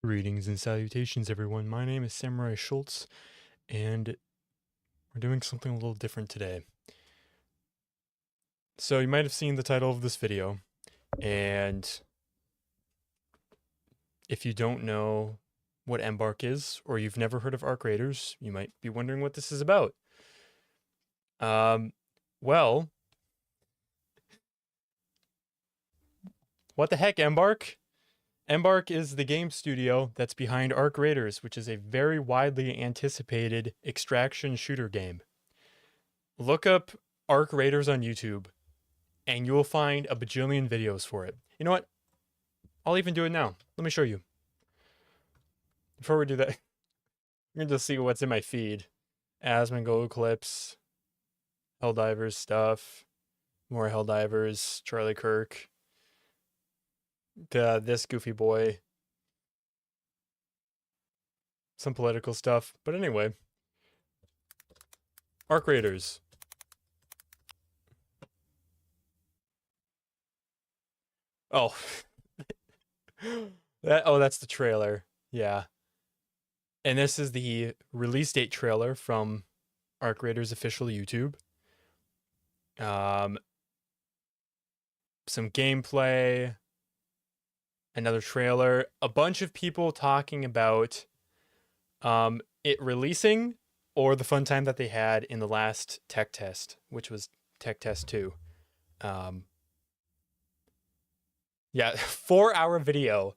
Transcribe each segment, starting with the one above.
Greetings and salutations, everyone. My name is Samurai Schultz, and we're doing something a little different today. So you might have seen the title of this video, and if you don't know what Embark is, or you've never heard of Arc Raiders, you might be wondering what this is about. Well, what the heck, Embark? Embark is the game studio that's behind Arc Raiders, which is a very widely anticipated extraction shooter game. Look up Arc Raiders on YouTube, and you will find a bajillion videos for it. You know what? I'll even do it now. Let me show you. Before we do that, you're going to just see what's in my feed. Asmongold clips, Helldivers stuff, more Helldivers, Charlie Kirk, this goofy boy, some political stuff. But anyway, Arc Raiders. Oh. That's the trailer. Yeah. And this is the release date trailer from Arc Raiders official YouTube. Some gameplay, another trailer, a bunch of people talking about it releasing or the fun time that they had in the last tech test, which was tech test 2. Yeah, 4-hour video.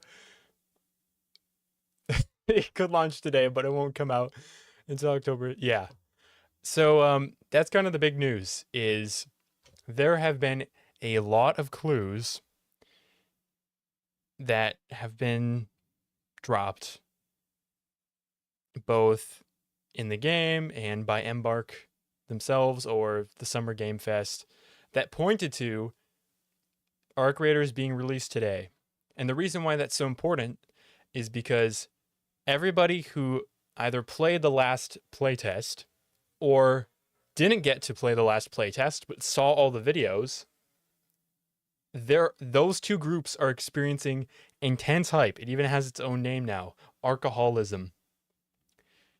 It could launch today, but it won't come out until October. Yeah. So that's kind of the big news, is there have been a lot of clues that have been dropped, both in the game and by Embark themselves or the Summer Game Fest, that pointed to Arc Raiders being released today. And the reason why that's so important is because everybody who either played the last playtest or didn't get to play the last playtest but saw all the videos, those two groups are experiencing intense hype. It even has its own name now, Arcaholism.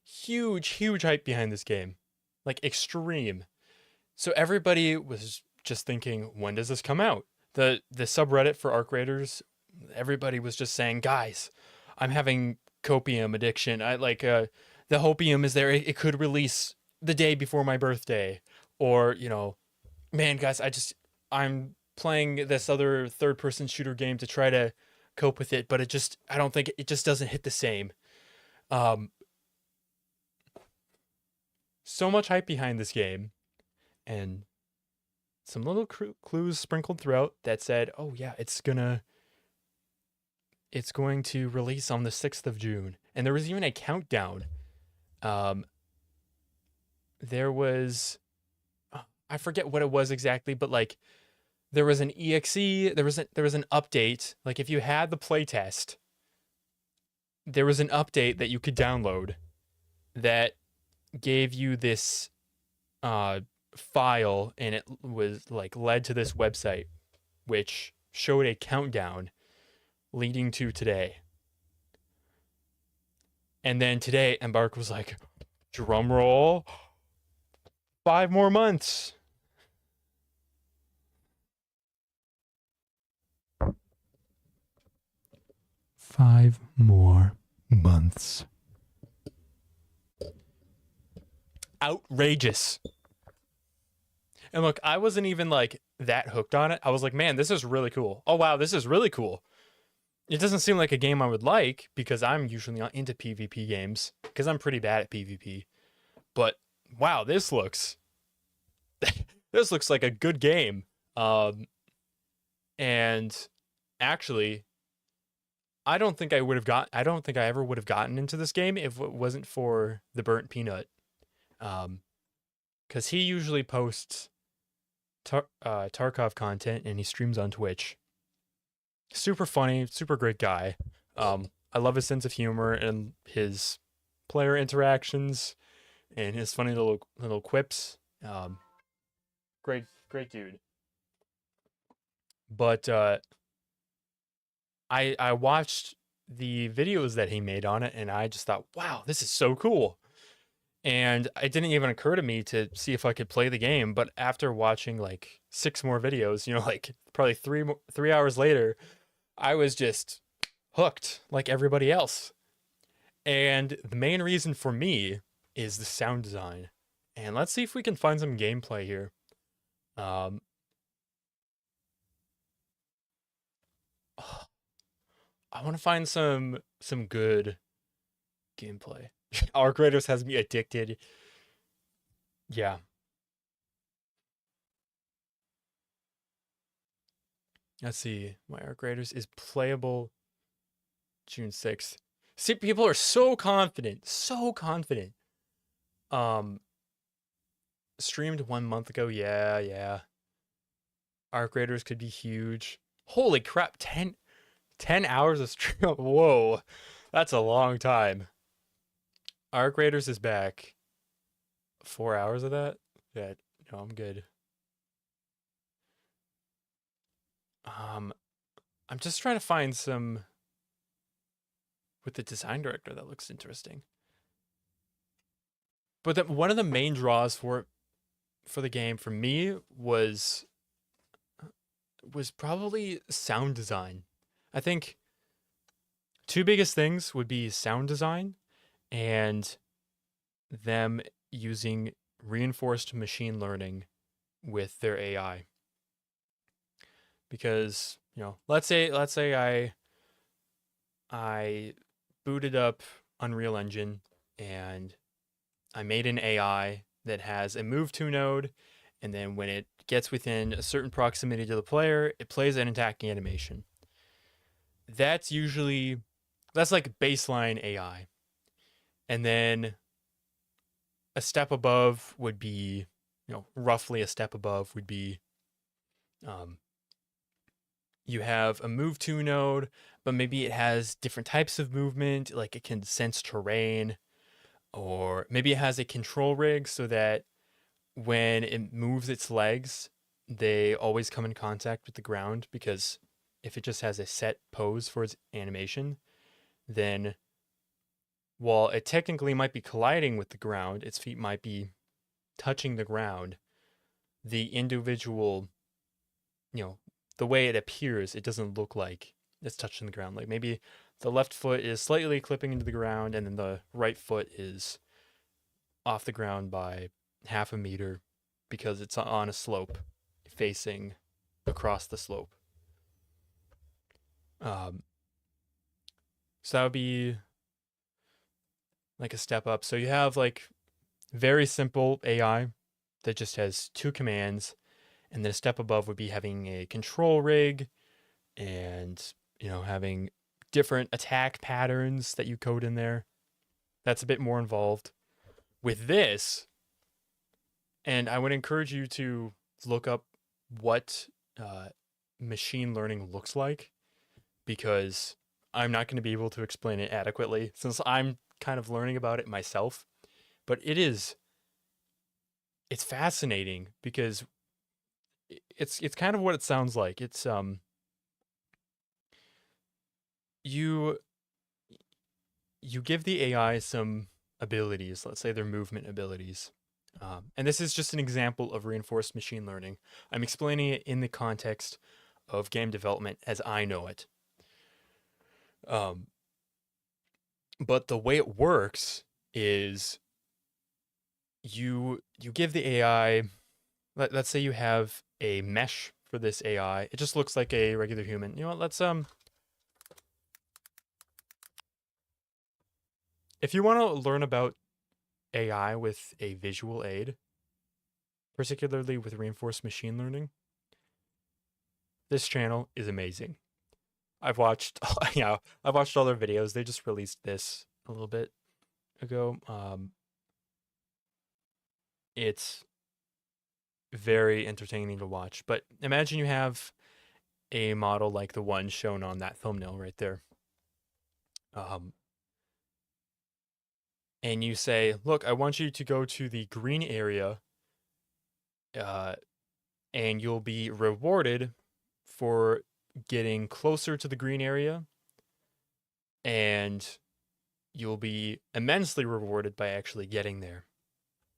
Huge hype behind this game, like extreme. So everybody was just thinking, when does this come out? The subreddit for Arc Raiders, everybody was just saying, guys, I'm having copium addiction. I like the hopium is there. It could release the day before my birthday, or man, guys, I'm playing this other third-person shooter game to try to cope with it, but I don't think it just doesn't hit the same. So much hype behind this game, and some little clues sprinkled throughout that said, oh yeah, it's going to release on the 6th of June. And there was even a countdown. There was, I forget what it was exactly, but like there was an EXE, there was an update. Like if you had the playtest, there was an update that you could download that gave you this file, and it was like led to this website which showed a countdown leading to today. And then today Embark was like, drum roll, 5 more months. Five more months. Outrageous. And look, I wasn't even like that hooked on it. I was like, man, this is really cool. Oh wow, this is really cool. It doesn't seem like a game I would like, because I'm usually not into PvP games, because I'm pretty bad at PvP. But wow, this looks this looks like a good game. And actually, I don't think I ever would have gotten into this game if it wasn't for the Burnt Peanut. Because he usually posts Tarkov content, and he streams on Twitch. Super funny, super great guy. I love his sense of humor and his player interactions and his funny little quips. Great dude. But I watched the videos that he made on it, and I just thought, wow, this is so cool. And it didn't even occur to me to see if I could play the game. But after watching like 6 more videos, like probably 3 hours later, I was just hooked like everybody else. And the main reason for me is the sound design. And let's see if we can find some gameplay here. Um, I want to find some good gameplay. Arc Raiders has me addicted. Yeah. Let's see. My Arc Raiders is playable June 6th. See, people are so confident. So confident. Um, Streamed 1 month ago. Yeah, yeah. Arc Raiders could be huge. Holy crap, 10 hours of stream. Whoa. That's a long time. Arc Raiders is back. 4 hours of that? Yeah, no, I'm good. Um, I'm just trying to find some with the design director that looks interesting. But one of the main draws for the game for me was probably sound design. I think two biggest things would be sound design and them using reinforced machine learning with their AI. Because, let's say I booted up Unreal Engine and I made an AI that has a move to node, and then when it gets within a certain proximity to the player, it plays an attacking animation. That's like baseline AI. And then a step above would be, roughly a step above would be um, you have a move to node, but maybe it has different types of movement, like it can sense terrain, or maybe it has a control rig so that when it moves its legs, they always come in contact with the ground, because if it just has a set pose for its animation, then while it technically might be colliding with the ground, its feet might be touching the ground, the individual, you know, the way it appears, it doesn't look like it's touching the ground. Like maybe the left foot is slightly clipping into the ground, and then the right foot is off the ground by half a meter because it's on a slope facing across the slope. Um, so that would be like a step up. So you have like very simple AI that just has two commands, and then a step above would be having a control rig and having different attack patterns that you code in there. That's a bit more involved. With this, and I would encourage you to look up what uh, machine learning looks like, because I'm not going to be able to explain it adequately since I'm kind of learning about it myself. But it's fascinating because it's kind of what it sounds like. It's you you give the AI some abilities, let's say their movement abilities. And this is just an example of reinforced machine learning. I'm explaining it in the context of game development as I know it. Um, but the way it works is you give the AI, let's say you have a mesh for this AI. It just looks like a regular human. You know what? If you want to learn about AI with a visual aid, particularly with reinforced machine learning, this channel is amazing. I've watched, I've watched all their videos. They just released this a little bit ago. It's very entertaining to watch. But imagine you have a model like the one shown on that thumbnail right there. Um, and you say, look, I want you to go to the green area, uh, and you'll be rewarded for getting closer to the green area and you'll be immensely rewarded by actually getting there.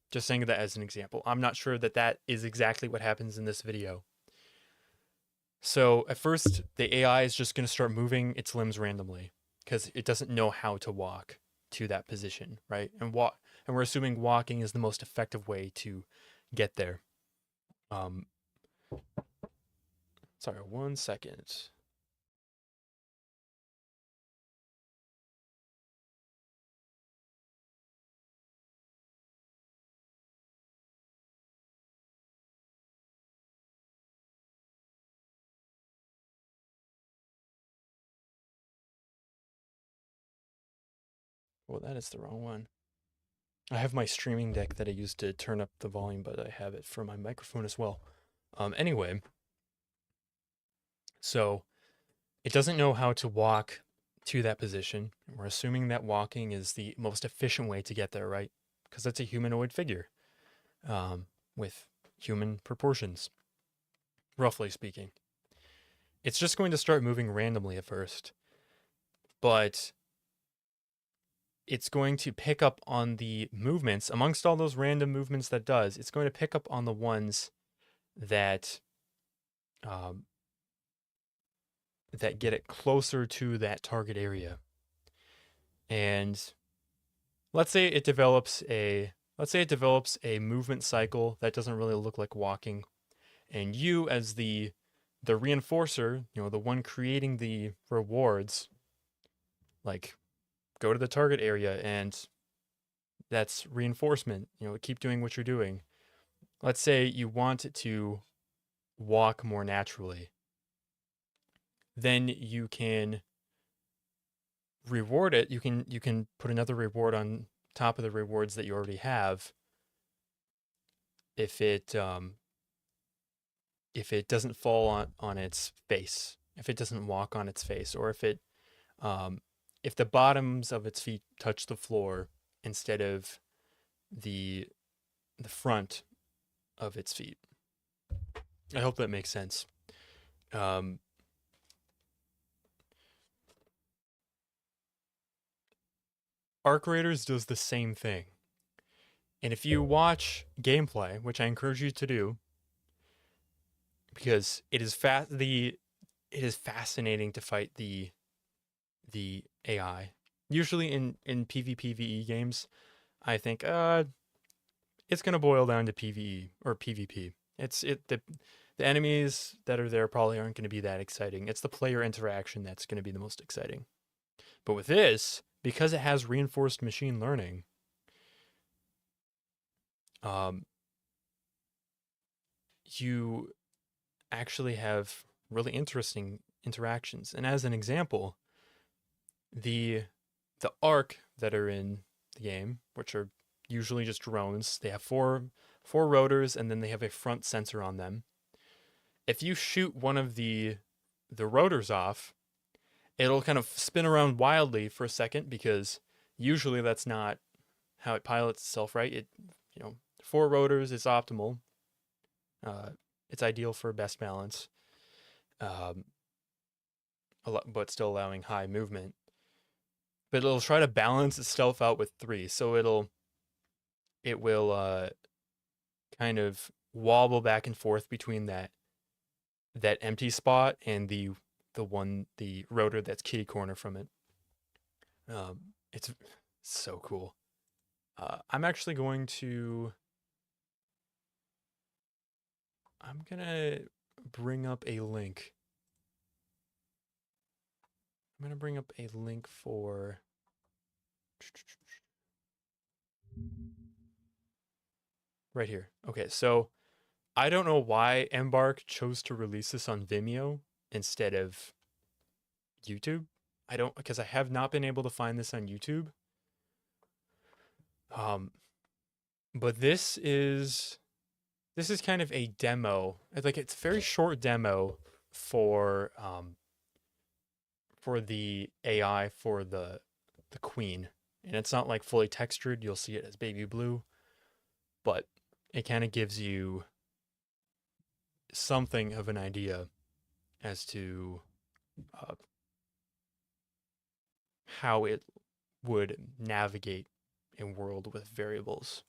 Just saying that as an example. I'm not sure that that is exactly what happens in this video. So at first, the AI is just going to start moving its limbs randomly because it doesn't know how to walk to that position, right? And we're assuming walking is the most effective way to get there. Um, sorry, 1 second. Well, that is the wrong one. I have my streaming deck that I use to turn up the volume, but I have it for my microphone as well. Anyway, so it doesn't know how to walk to that position. We're assuming that walking is the most efficient way to get there, right? Because it's a humanoid figure with human proportions, roughly speaking. It's just going to start moving randomly at first, but it's going to pick up on the movements amongst all those random movements that does. It's going to pick up on the ones that um, that get it closer to that target area. And let's say it develops a movement cycle that doesn't really look like walking, and you as the reinforcer, the one creating the rewards, like go to the target area, and that's reinforcement. Keep doing what you're doing. Let's say you want it to walk more naturally. Then you can reward it. You can put another reward on top of the rewards that you already have if it doesn't fall on its face, if it doesn't walk on its face, or if the bottoms of its feet touch the floor instead of the front of its feet. I hope that makes sense. Arc Raiders does the same thing. And if you watch gameplay, which I encourage you to do, because it is fascinating to fight the AI. Usually in PvPvE games, I think it's gonna boil down to PvE or PvP. The enemies that are there probably aren't going to be that exciting. It's the player interaction that's going to be the most exciting. But with this, because it has reinforced machine learning, you actually have really interesting interactions. And as an example, the Ark that are in the game, which are usually just drones, they have four rotors, and then they have a front sensor on them. If you shoot one of the rotors off, it'll kind of spin around wildly for a second, because usually that's not how it pilots itself, right? It, 4 rotors is optimal. It's ideal for best balance, but still allowing high movement. But it'll try to balance itself out with 3, so it will kind of wobble back and forth between that empty spot and the rotor that's kitty corner from it. It's so cool. I'm actually going to I'm gonna bring up a link. I'm gonna bring up a link for right here. Okay, so I don't know why Embark chose to release this on Vimeo instead of YouTube. Because I have not been able to find this on YouTube. But this is kind of a demo. It's a very short demo for the AI for the queen, and it's not like fully textured. You'll see it as baby blue, but it kind of gives you something of an idea as to how it would navigate a world with variables.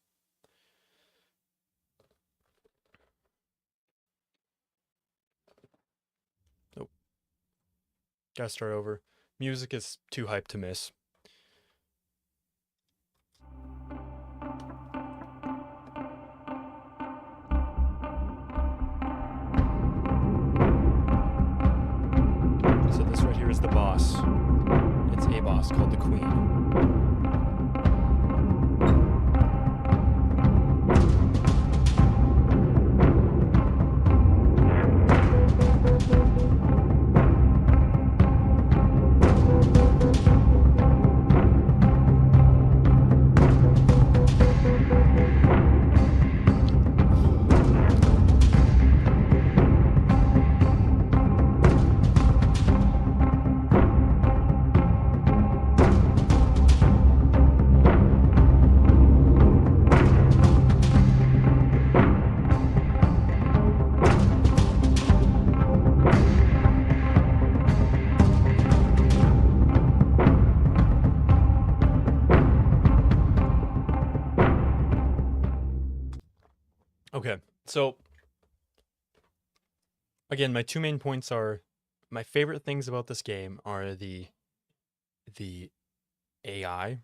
Oh, gotta start over. Music is too hyped to miss. So this right here is the boss. It's a boss called the Queen. Okay, so again, my two main points are my favorite things about this game are the AI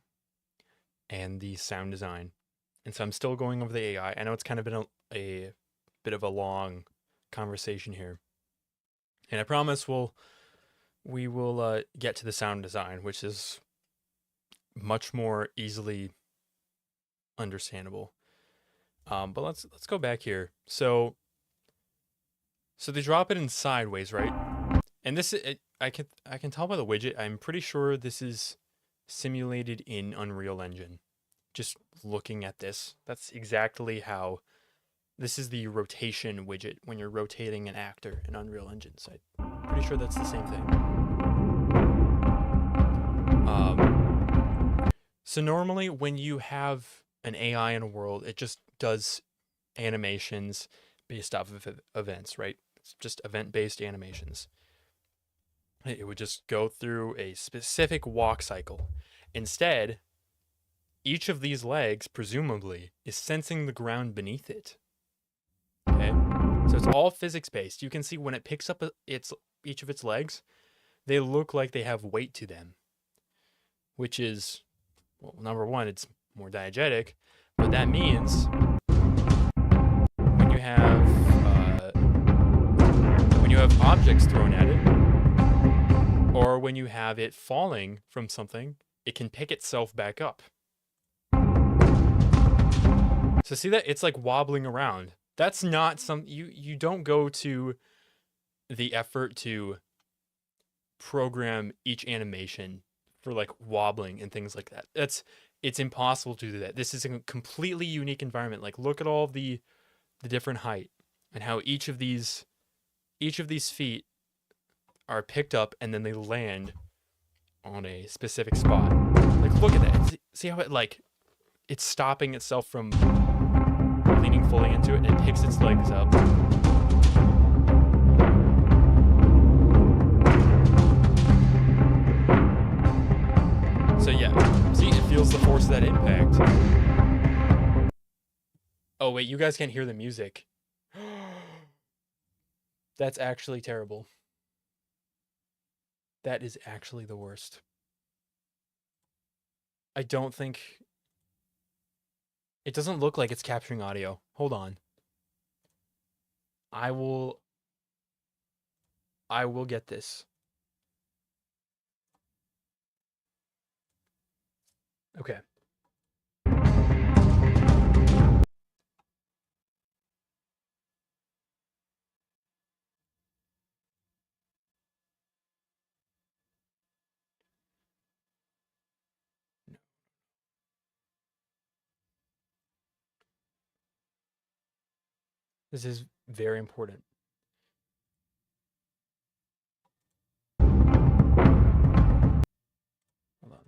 and the sound design. And so I'm still going over the AI. I know it's kind of been a bit of a long conversation here. And I promise we will get to the sound design, which is much more easily understandable. But let's go back here. So they drop it in sideways, right? And I can tell by the widget. I'm pretty sure this is simulated in Unreal Engine. Just looking at this, that's exactly how. This is the rotation widget when you're rotating an actor in Unreal Engine. So I'm pretty sure that's the same thing. So normally when you have an AI in a world, it just does animations based off of events, right? It's just event-based animations. It would just go through a specific walk cycle. Instead, each of these legs, presumably, is sensing the ground beneath it. Okay? So it's all physics-based. You can see when it picks up each of its legs, they look like they have weight to them. Which is, well, number one, it's more diegetic, but that means when you have objects thrown at it, or when you have it falling from something, it can pick itself back up. So see that? It's like wobbling around. That's not you don't go to the effort to program each animation for like wobbling and things like that. It's impossible to do that. This is a completely unique environment. Like look at all of the different height and how each of these feet are picked up and then they land on a specific spot. Like look at that. See how it's stopping itself from leaning fully into it and it picks its legs up. So yeah, see, it feels the force of that impact. Oh wait, you guys can't hear the music. That's actually terrible. That is actually the worst. I don't think... It doesn't look like it's capturing audio. Hold on. I will get this. Okay. This is very important. Hold on.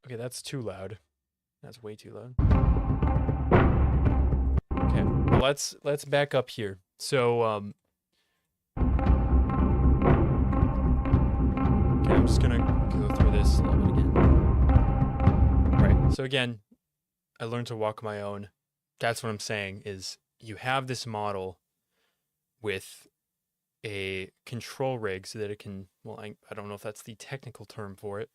Okay, that's too loud. That's way too loud. Okay. let's back up here. So okay, I'm just gonna go through this a little bit again. Right. So again, I learned to walk my own. That's what I'm saying is you have this model with a control rig so that it can, well, I don't know if that's the technical term for it,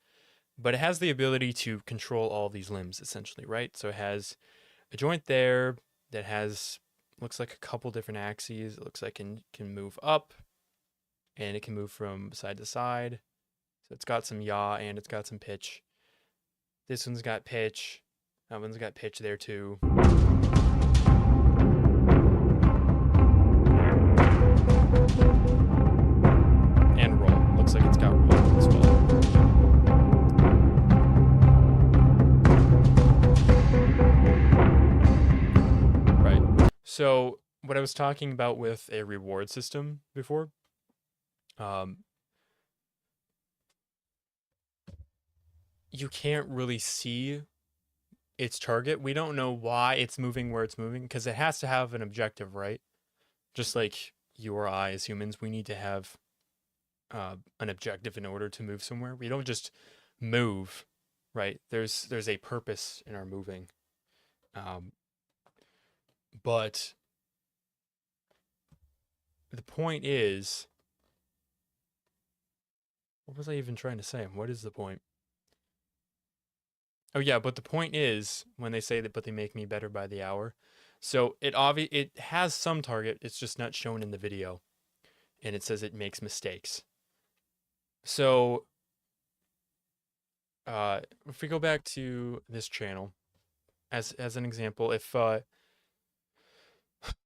but it has the ability to control all these limbs essentially, right? So it has a joint there that has, looks like a couple different axes. It looks like it can move up and it can move from side to side. So it's got some yaw and it's got some pitch. This one's got pitch. That one's got pitch there too. And roll. Looks like it's got roll as well. Right. So what I was talking about with a reward system before, you can't really see its target. We don't know why it's moving where it's moving because it has to have an objective, right? Just like you or I as humans, we need to have an objective in order to move somewhere. We don't just move, right? There's a purpose in our moving. But the point is, what was I even trying to say? What is the point? Oh yeah, but the point is when they say that, but they make me better by the hour. So it has some target. It's just not shown in the video, and it says it makes mistakes. So, if we go back to this channel, as an example, if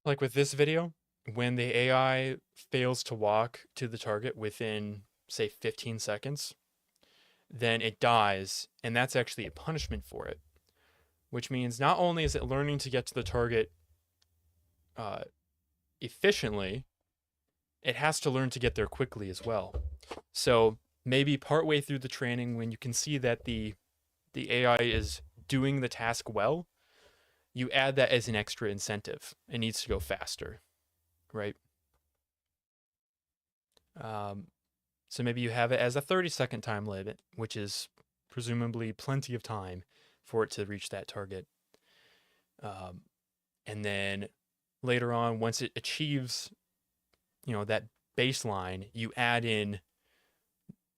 like with this video, when the AI fails to walk to the target within say 15 seconds, then it dies, and that's actually a punishment for it. Which means not only is it learning to get to the target efficiently, it has to learn to get there quickly as well. So maybe partway through the training, when you can see that the AI is doing the task well, you add that as an extra incentive. It needs to go faster, right? So maybe you have it as a 30-second time limit, which is presumably plenty of time for it to reach that target. And then later on, once it achieves, that baseline, you add in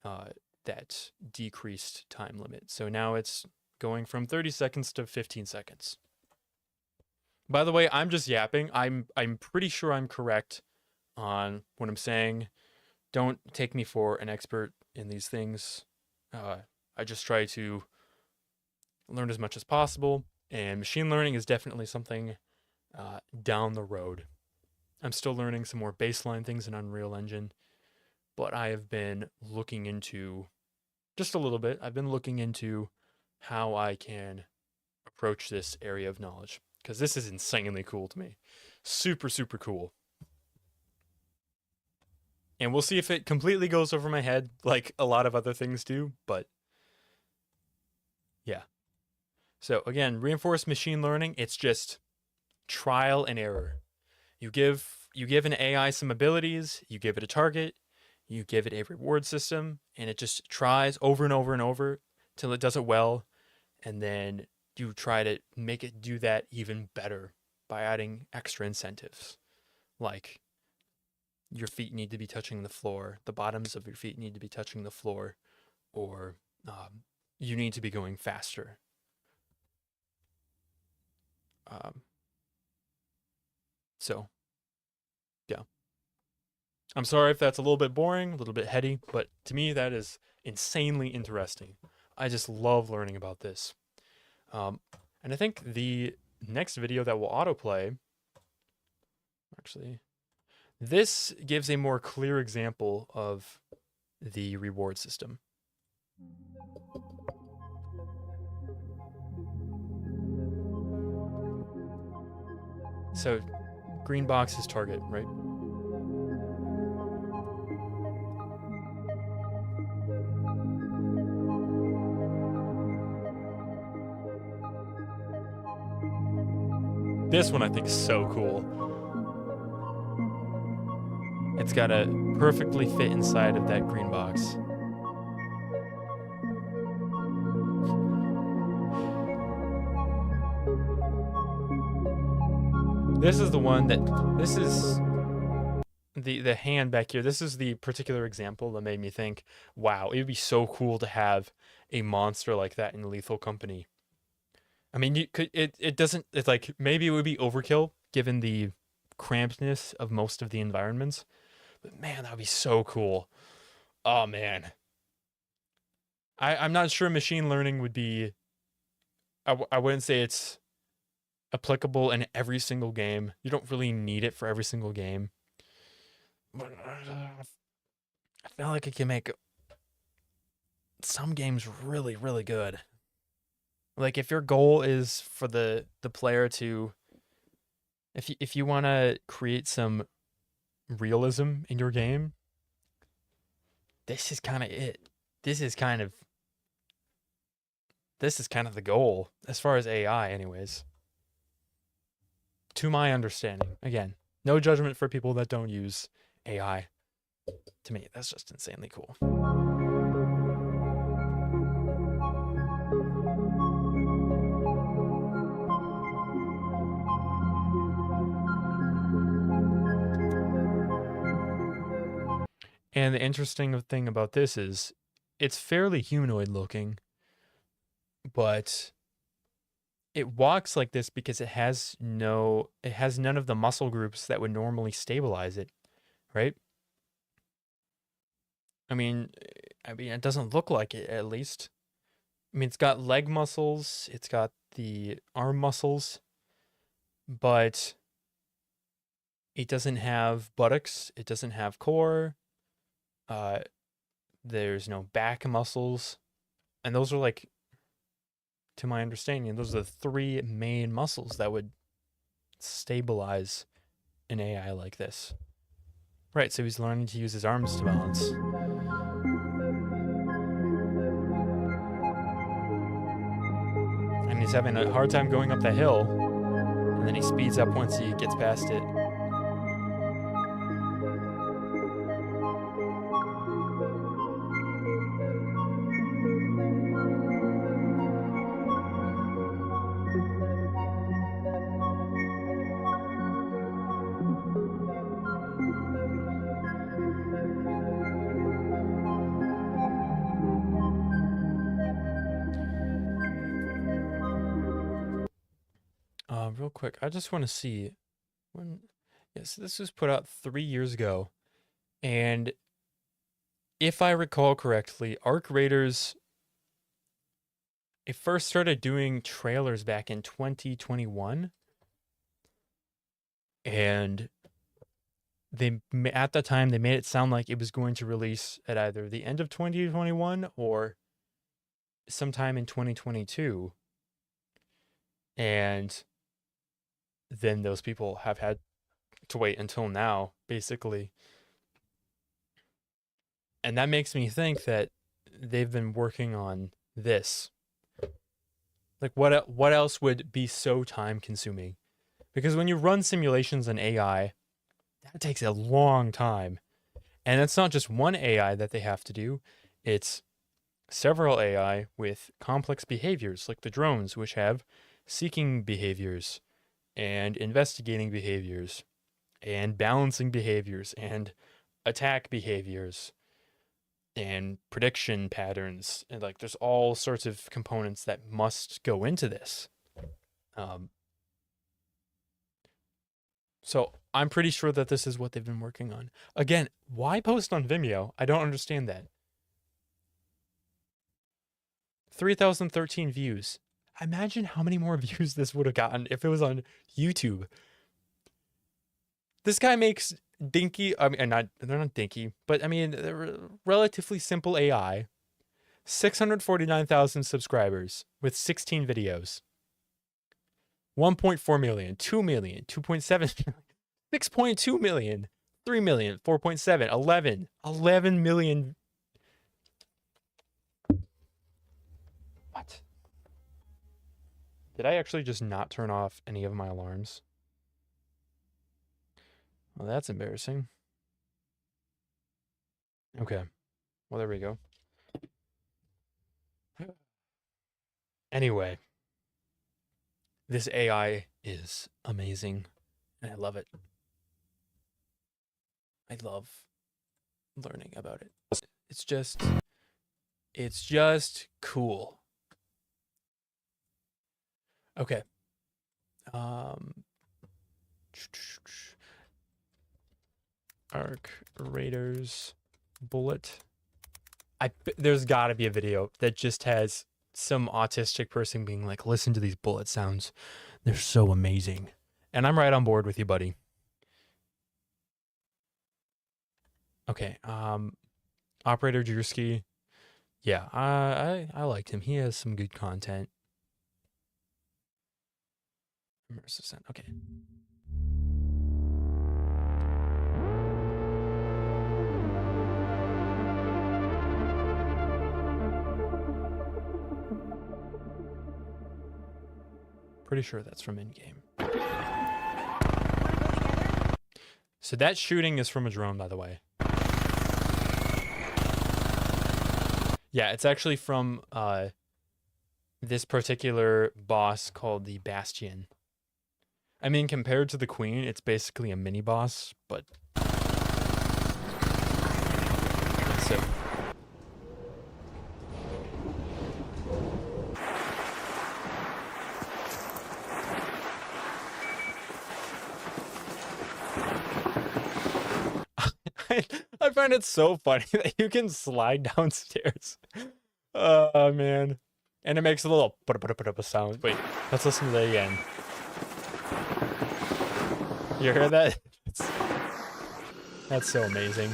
that decreased time limit. So now it's going from 30 seconds to 15 seconds. By the way, I'm just yapping. I'm pretty sure I'm correct on what I'm saying. Don't take me for an expert in these things. I just try to learn as much as possible, and machine learning is definitely something down the road. I'm still learning some more baseline things in Unreal Engine, but I have been looking into, just a little bit, I've been looking into how I can approach this area of knowledge, because this is insanely cool to me. Super, super cool. And we'll see if it completely goes over my head like a lot of other things do, but yeah. So again, reinforced machine learning, it's just trial and error. You give an AI some abilities, you give it a target, you give it a reward system, and it just tries over and over and over till it does it well, and then you try to make it do that even better by adding extra incentives. Like your feet need to be touching the floor, the bottoms of your feet need to be touching the floor, or you need to be going faster. So, yeah. I'm sorry if that's a little bit boring, a little bit heady, but to me that is insanely interesting. I just love learning about this. And I think the next video that will autoplay, actually, this gives a more clear example of the reward system. So, green box is target, right? This one I think is so cool. It's got to perfectly fit inside of that green box. This is the one that, this is the hand back here. This is the particular example that made me think, wow, it would be so cool to have a monster like that in Lethal Company. I mean, you could, it doesn't, it's like, maybe it would be overkill given the crampedness of most of the environments, but man, that would be so cool. Oh man. I'm not sure machine learning would be, I wouldn't say it's applicable in every single game. You don't really need it for every single game. But I feel like it can make some games really, really good. Like if your goal is for the player to, if you want to create some realism in your game, this is kind of it. This is kind of the goal as far as AI anyways. To my understanding. Again, no judgment for people that don't use AI. To me, that's just insanely cool. And the interesting thing about this is it's fairly humanoid looking, but it walks like this because it has none of the muscle groups that would normally stabilize it, right? I mean, it doesn't look like it, at least. I mean, it's got leg muscles, it's got the arm muscles, but it doesn't have buttocks, it doesn't have core, there's no back muscles, and those are like, to my understanding, those are the three main muscles that would stabilize an AI like this. Right, so he's learning to use his arms to balance. And he's having a hard time going up the hill, and then he speeds up once he gets past it. Real quick, I just want to see when. Yes, this was put out 3 years ago, and if I recall correctly, Arc Raiders. It first started doing trailers back in 2021, and at the time they made it sound like it was going to release at either the end of 2021 or sometime in 2022. And then those people have had to wait until now, basically. And that makes me think that they've been working on this. Like, what else would be so time consuming? Because when you run simulations in AI, that takes a long time. And it's not just one AI that they have to do, it's several AI with complex behaviors, like the drones, which have seeking behaviors and investigating behaviors and balancing behaviors and attack behaviors and prediction patterns. And like there's all sorts of components that must go into this. So I'm pretty sure that this is what they've been working on. Again, why post on Vimeo? I don't understand that. 3,013 views. Imagine how many more views this would have gotten if it was on YouTube. This guy makes dinky, I mean, they're not dinky, but I mean, they're relatively simple AI. 649,000 subscribers with 16 videos. 1.4 million, 2 million, 2.7 million, 6.2 million, 3 million, 4.7, 11 million. What? Did I actually just not turn off any of my alarms? Well, that's embarrassing. Okay. Well, there we go. Anyway, this AI is amazing, and I love it. I love learning about it. It's just cool. Okay. Arc Raiders bullet. There's got to be a video that just has some autistic person being like, listen to these bullet sounds. They're so amazing. And I'm right on board with you, buddy. Okay. Operator Drewski. Yeah, I liked him. He has some good content. Immersive sound. Okay. Pretty sure that's from in-game. So that shooting is from a drone, by the way. Yeah, it's actually from this particular boss called the Bastion. I mean, compared to the Queen, it's basically a mini boss, but so I find it so funny that you can slide downstairs. Oh man. And it makes a little sound. Wait, let's listen to that again. You hear that? That's so amazing.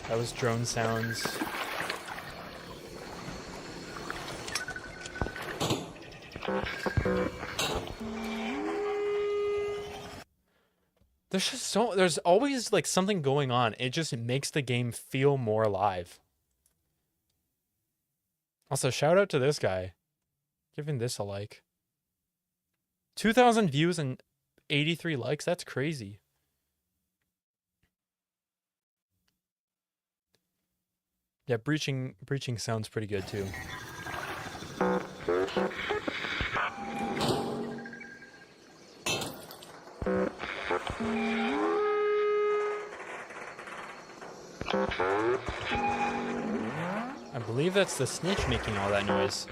That was drone sounds. There's always like something going on. It just makes the game feel more alive. Also, shout out to this guy. Giving this a like. 2,000 views and 83 likes. That's crazy. Yeah, breaching sounds pretty good too. I believe that's the snitch making all that noise.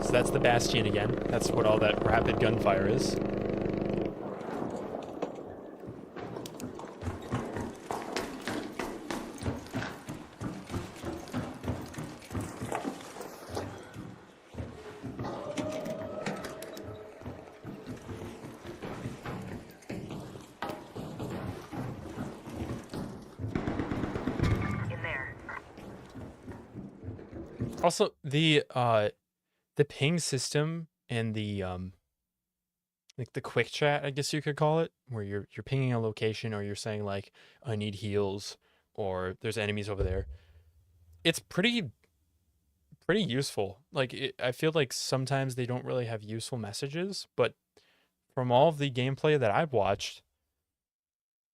So that's the Bastion again. That's what all that rapid gunfire is. Also, the ping system and the like the quick chat, I guess you could call it, where you're pinging a location or you're saying like I need heals or there's enemies over there. It's pretty useful. Like I feel like sometimes they don't really have useful messages, but from all of the gameplay that I've watched,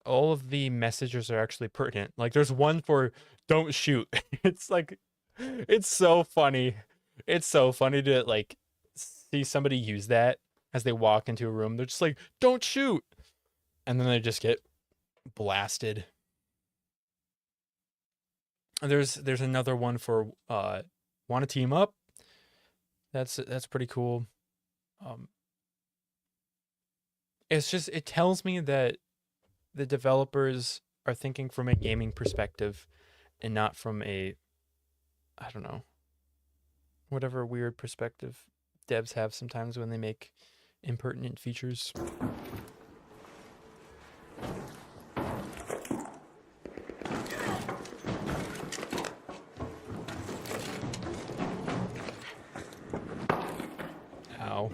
all of the messages are actually pertinent. Like there's one for don't shoot. It's like it's so funny. It's so funny to like see somebody use that as they walk into a room. They're just like, "Don't shoot." And then they just get blasted. And there's another one for want to team up. That's pretty cool. It's just it tells me that the developers are thinking from a gaming perspective and not from a I don't know, whatever weird perspective devs have sometimes when they make impertinent features. Ow.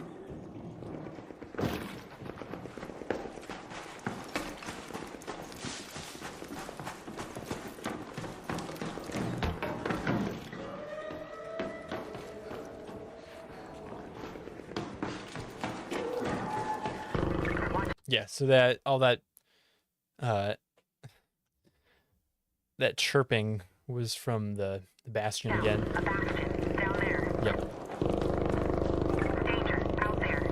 Yeah, so that all that uh that chirping was from the bastion again. A bastion down there. Yep. Danger out there.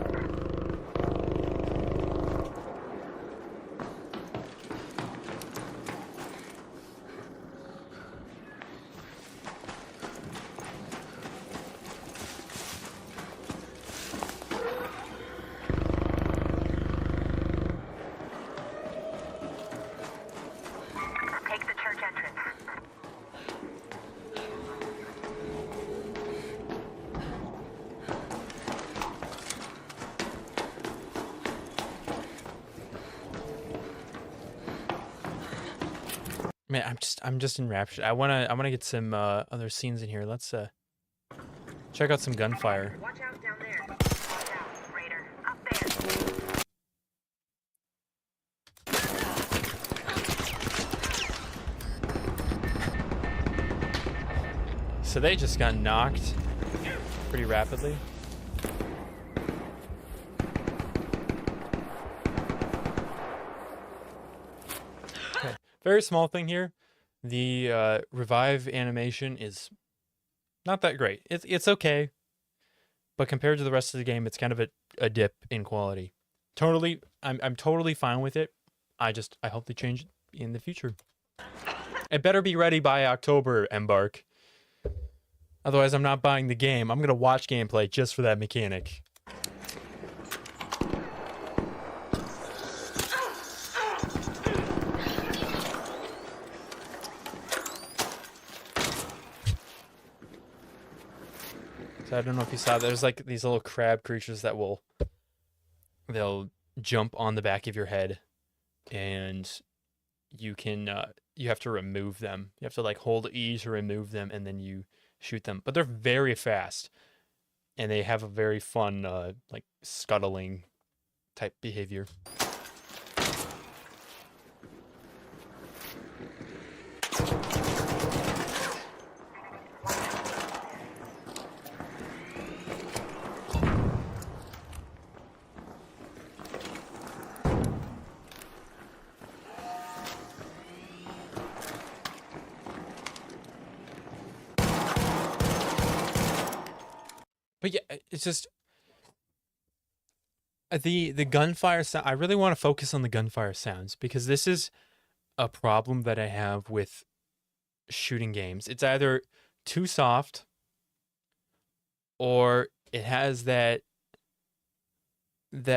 Take the church entrance. Man, I'm just enraptured. I wanna get some other scenes in here. Let's check out some gunfire. Watch out down there. Watch out, Raider. Up there. So they just got knocked pretty rapidly. Okay. Very small thing here. The revive animation is not that great. It's okay, but compared to the rest of the game, it's kind of a dip in quality. Totally, I'm totally fine with it. I hope they change it in the future. It better be ready by October, Embark. Otherwise, I'm not buying the game. I'm gonna watch gameplay just for that mechanic. So I don't know if you saw, there's like these little crab creatures that they'll jump on the back of your head, and you have to remove them. You have to like hold E to remove them, and then you shoot them. But they're very fast, and they have a very fun like scuttling type behavior. But yeah, it's just the gunfire sound. I really want to focus on the gunfire sounds because this is a problem that I have with shooting games. It's either too soft or it has that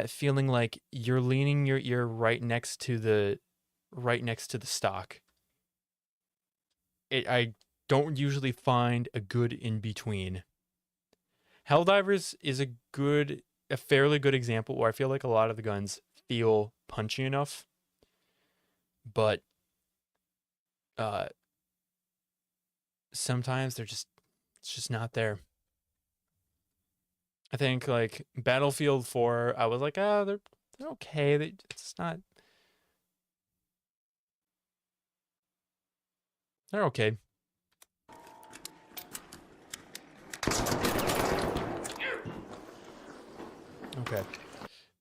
feeling like you're leaning your ear right next to the stock. I don't usually find a good in between. Helldivers is a fairly good example where I feel like a lot of the guns feel punchy enough, but sometimes it's just not there. I think like Battlefield 4, I was like, oh, they're okay. It's not. They're okay. Okay.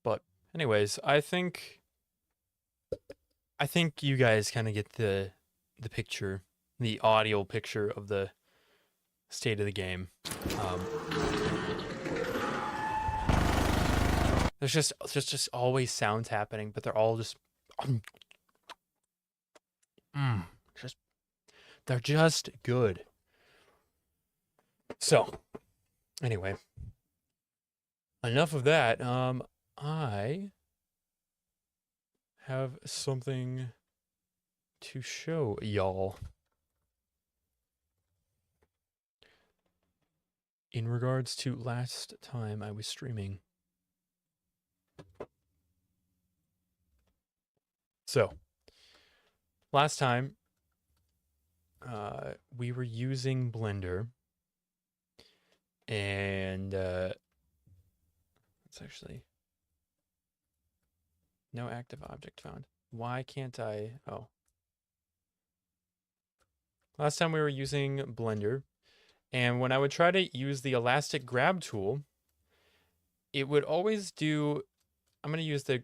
But anyways, I think you guys kind of get the picture, the audio picture of the state of the game. There's just always sounds happening, but they're all just just they're just good. So, anyway, enough of that. I have something to show y'all in regards to last time I was streaming. So, last time we were using Blender, and it's actually no active object found. Why can't I? Oh. Last time we were using Blender, and when I would try to use the elastic grab tool, it would always do, I'm going to use the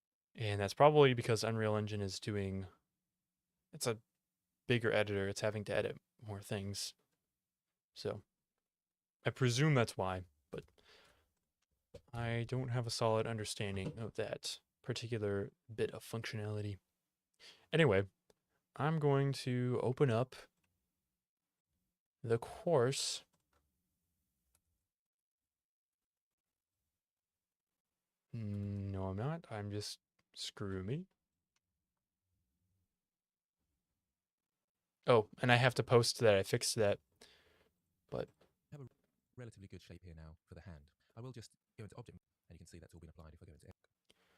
And that's probably because Unreal Engine is doing, it's a bigger editor. It's having to edit more things. So I presume that's why, but I don't have a solid understanding of that particular bit of functionality. Anyway, I'm going to open up the course. No, I'm not. I'm just screw me. Oh, and I have to post that I fixed that. But have a relatively good shape here now for the hand. I will just go into object, and you can see that's all been applied. If I go into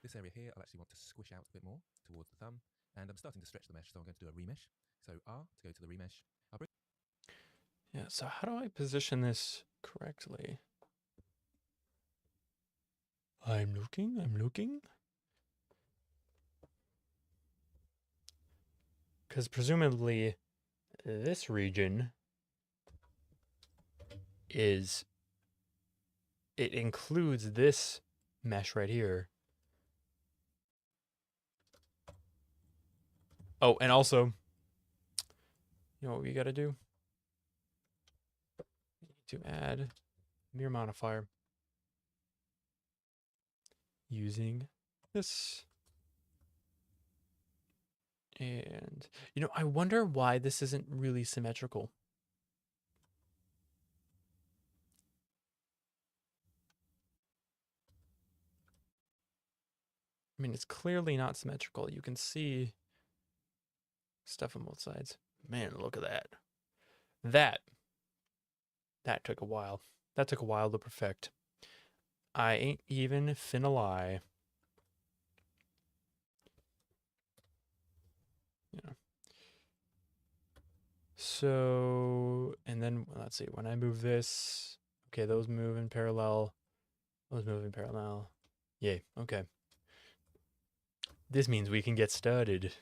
this area here, I'll actually want to squish out a bit more towards the thumb, and I'm starting to stretch the mesh, so I'm going to do a remesh. So R to go to the remesh. I'll bring yeah, so how do I position this correctly? I'm looking. Because presumably this region is, it includes this mesh right here. Oh, and also, you know what we got to do? We need to add mirror modifier using this. And, you know, I wonder why this isn't really symmetrical. I mean, it's clearly not symmetrical. You can see stuff on both sides. Man, look at that. That took a while. That took a while to perfect. I ain't even finna lie. Yeah. So, and then let's see, when I move this, okay, those move in parallel. Those move in parallel. Yay, okay. This means we can get started.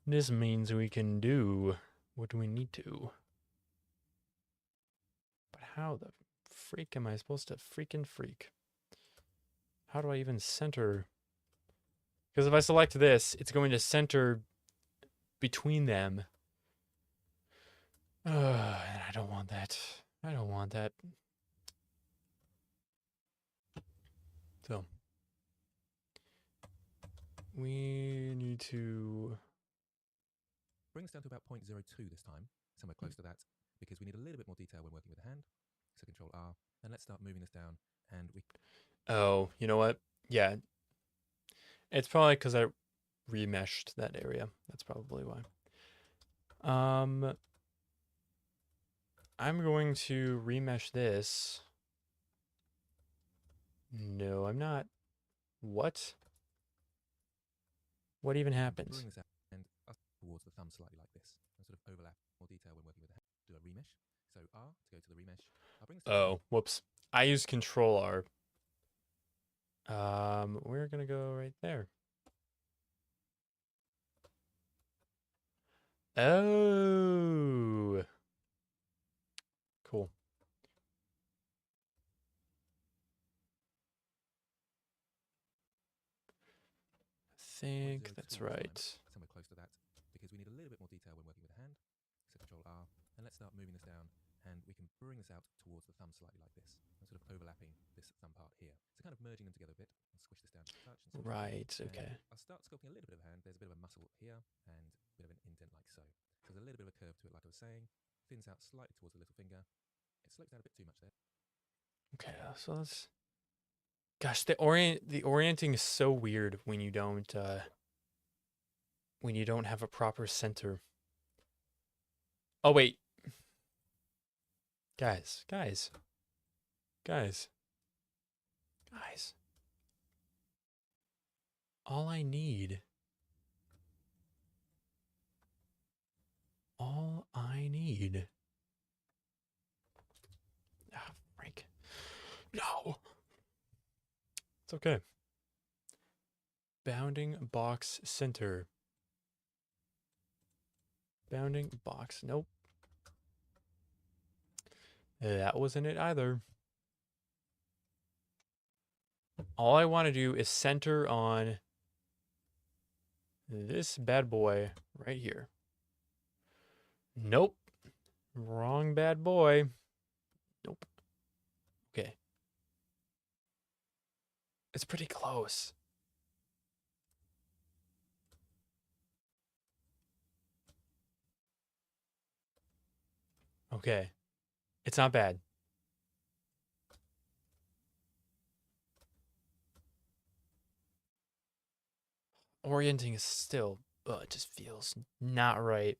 This means we can do what we need to. But how the freak am I supposed to freaking freak? How do I even center? Because if I select this, it's going to center between them. And I don't want that. I don't want that. So we need to bring this down to about 0.02 this time, somewhere close to that, because we need a little bit more detail when working with the hand. So Control R, and let's start moving this down, and we. Oh, you know what? Yeah. It's probably because I remeshed that area. That's probably why. I'm going to remesh this. No, I'm not. What? What even happens? Bring this out and us towards the thumb slightly like this, and sort of overlap more detail when working with the hand. Do a remesh. So R to go to the remesh. I'll bring this down. Oh, whoops. I use Control R. We're gonna go right there. Oh. Cool. I think that's right. Somewhere close to that, because we need a little bit more detail when working with the hand. So Control R, and let's start moving this down, and we can bring this out towards the thumb slightly like this, and sort of overlapping this thumb part here. So kind of merging them together a bit. I'll squish this down to touch. And Right, okay. I'll start sculpting a little bit of a hand. There's a bit of a muscle here, and a bit of an indent like so. So there's a little bit of a curve to it, like I was saying. Thins out slightly towards the little finger. It slopes down a bit too much there. Okay, so let's. Gosh, the orienting is so weird when you don't have a proper center. Oh wait. Guys. All I need Ah, Frank. No. It's okay. Bounding box center. Bounding box. Nope. That wasn't it either. All I want to do is center on this bad boy right here. Nope. Wrong bad boy. Nope. Okay. It's pretty close. Okay. It's not bad. Orienting is still, it just feels not right.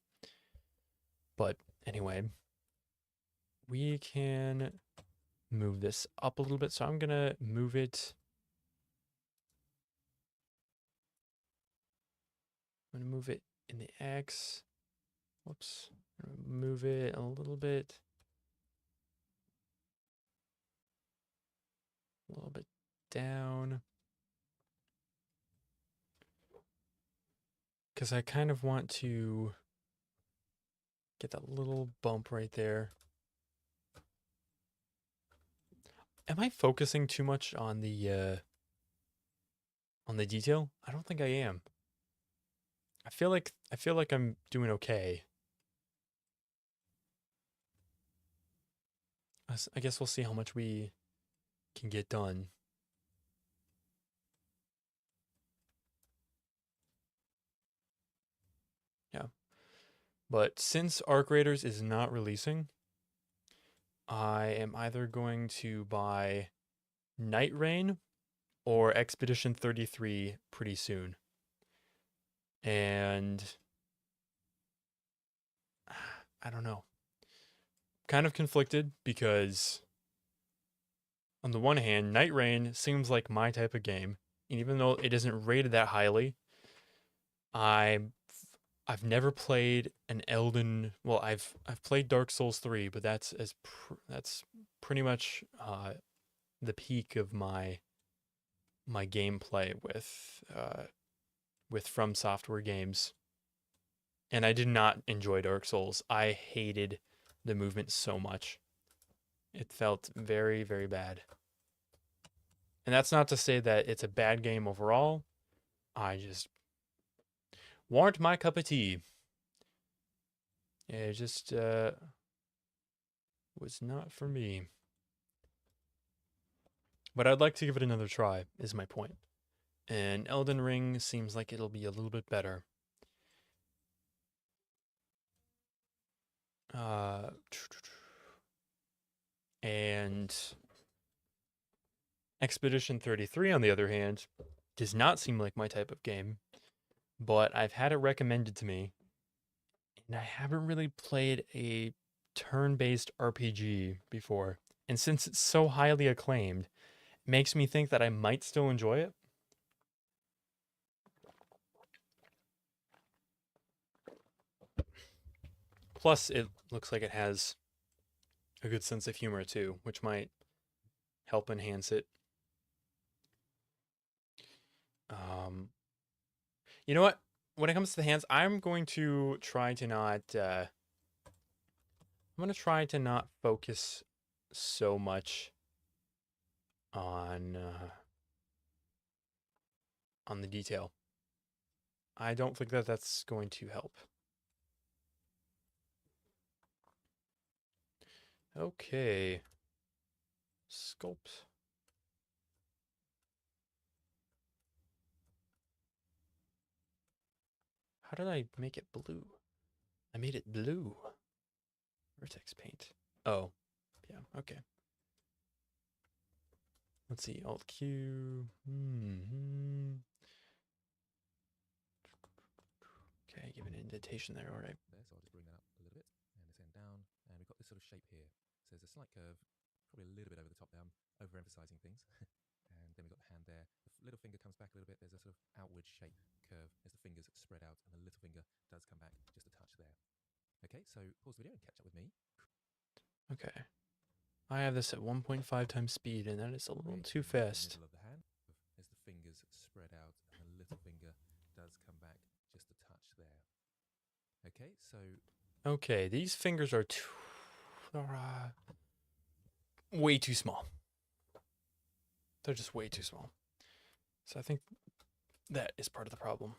But anyway, we can move this up a little bit. So I'm going to move it. I'm going to move it in the X. Whoops. Move it a little bit. A little bit down. Because I kind of want to get that little bump right there. Am I focusing too much on the detail? I don't think I am. I feel like I'm doing okay. I guess we'll see how much we can get done. Yeah. But since Arc Raiders is not releasing, I am either going to buy Night Rain or Expedition 33 pretty soon. And I don't know. Kind of conflicted because on the one hand, Night Rain seems like my type of game, and even though it isn't rated that highly, I've never played an Elden. Well, I've played Dark Souls 3, but that's that's pretty much the peak of my gameplay with From Software games. And I did not enjoy Dark Souls. I hated the movement so much. It felt very, very bad. And that's not to say that it's a bad game overall. I just weren't my cup of tea. It just was not for me. But I'd like to give it another try, is my point. And Elden Ring seems like it'll be a little bit better. And Expedition 33, on the other hand, does not seem like my type of game, but I've had it recommended to me, and I haven't really played a turn-based RPG before. And since it's so highly acclaimed, it makes me think that I might still enjoy it. Plus, it looks like it has a good sense of humor too, which might help enhance it. You know what? When it comes to the hands, I'm going to try to not. I'm going to try to not focus so much on the detail. I don't think that that's going to help. Okay. Sculpt. How did I make it blue? I made it blue. Vertex paint. Oh, yeah, okay. Let's see, Alt Q. Okay, give an indentation there, all right. There, so I'll just bring that up a little bit and this end down, and we've got this sort of shape here. So there's a slight curve, probably a little bit over the top there. I'm overemphasizing things. And then we've got the hand there. The little finger comes back a little bit. There's a sort of outward shape curve as the fingers spread out, and the little finger does come back just a touch there. Okay, so pause the video and catch up with me. Okay. I have this at 1.5 times speed, and that is a little too fast. Middle of the hand, as the fingers spread out, and the little finger does come back just a touch there. Okay, so... Okay, these fingers are way too small. They're just way too small. So I think that is part of the problem.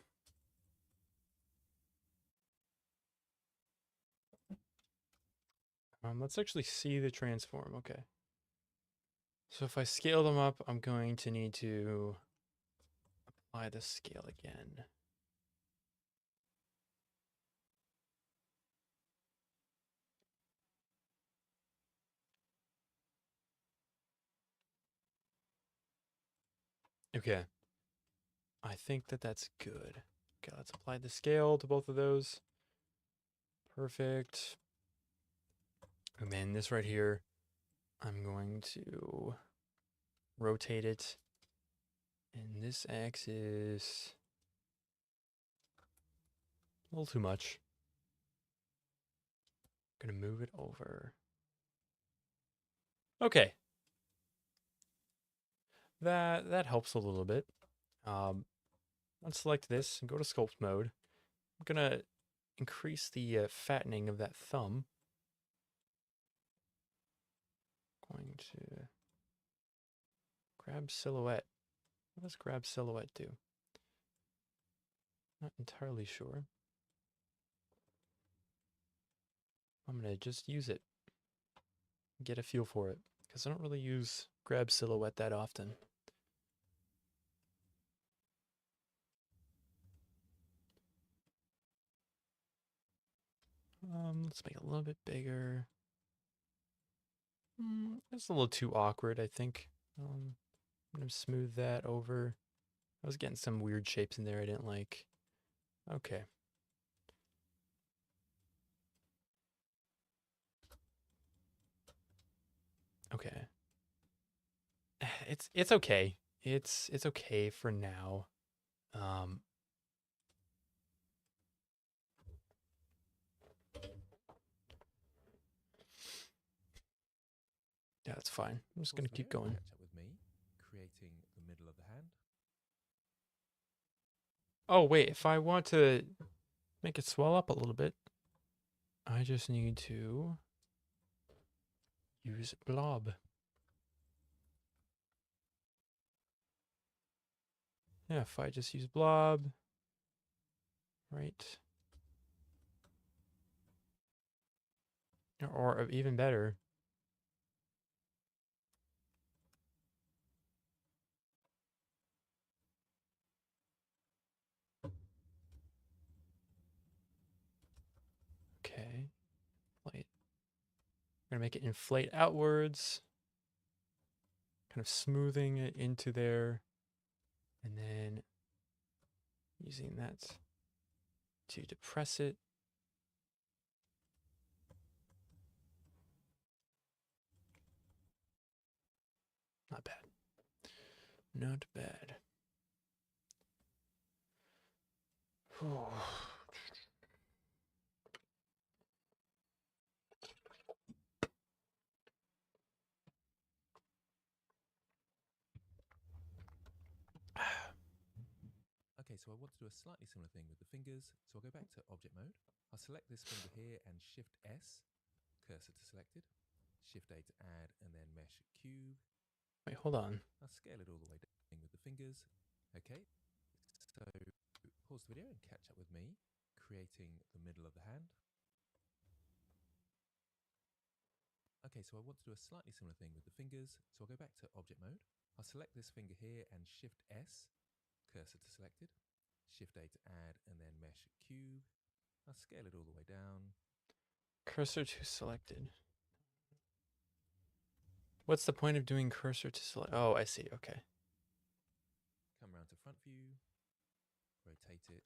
Let's actually see the transform. Okay. So if I scale them up, I'm going to need to apply the scale again. Okay. I think that that's good. Okay, let's apply the scale to both of those. Perfect. And then this right here, I'm going to rotate it. And this axis, a little too much. I'm gonna move it over. Okay. That helps a little bit. Let's select this and go to sculpt mode. I'm gonna increase the fattening of that thumb. Going to grab silhouette. What does grab silhouette do? Not entirely sure. I'm gonna just use it. Get a feel for it. Because I don't really use grab silhouette that often. Let's make it a little bit bigger. It's a little too awkward, I think. I'm gonna smooth that over. I was getting some weird shapes in there I didn't like. Okay. Okay. It's okay. It's okay for now. Um Yeah, that's fine. I'm just Pause gonna the keep video and going. catch up with me, creating the middle of the hand. Oh wait, if I want to make it swell up a little bit, I just need to use blob. Yeah, if I just use blob, right? Or even better, okay, inflate. I'm gonna make it inflate outwards, kind of smoothing it into there, and then using that to depress it. Not bad. Not bad. Okay, so I want to do a slightly similar thing with the fingers. So I'll go back to object mode. I'll select this finger here and Shift S, cursor to selected. Shift A to add and then mesh cube. Wait, hold on. I'll scale it all the way down with the fingers. Okay, so pause the video and catch up with me, creating the middle of the hand. Okay, so I want to do a slightly similar thing with the fingers. So I'll go back to object mode. I'll select this finger here and Shift S, cursor to selected. Shift A to add and then mesh cube. I'll scale it all the way down. Cursor to selected. What's the point of doing cursor to select? Oh, I see. Okay. Come around to front view. Rotate it.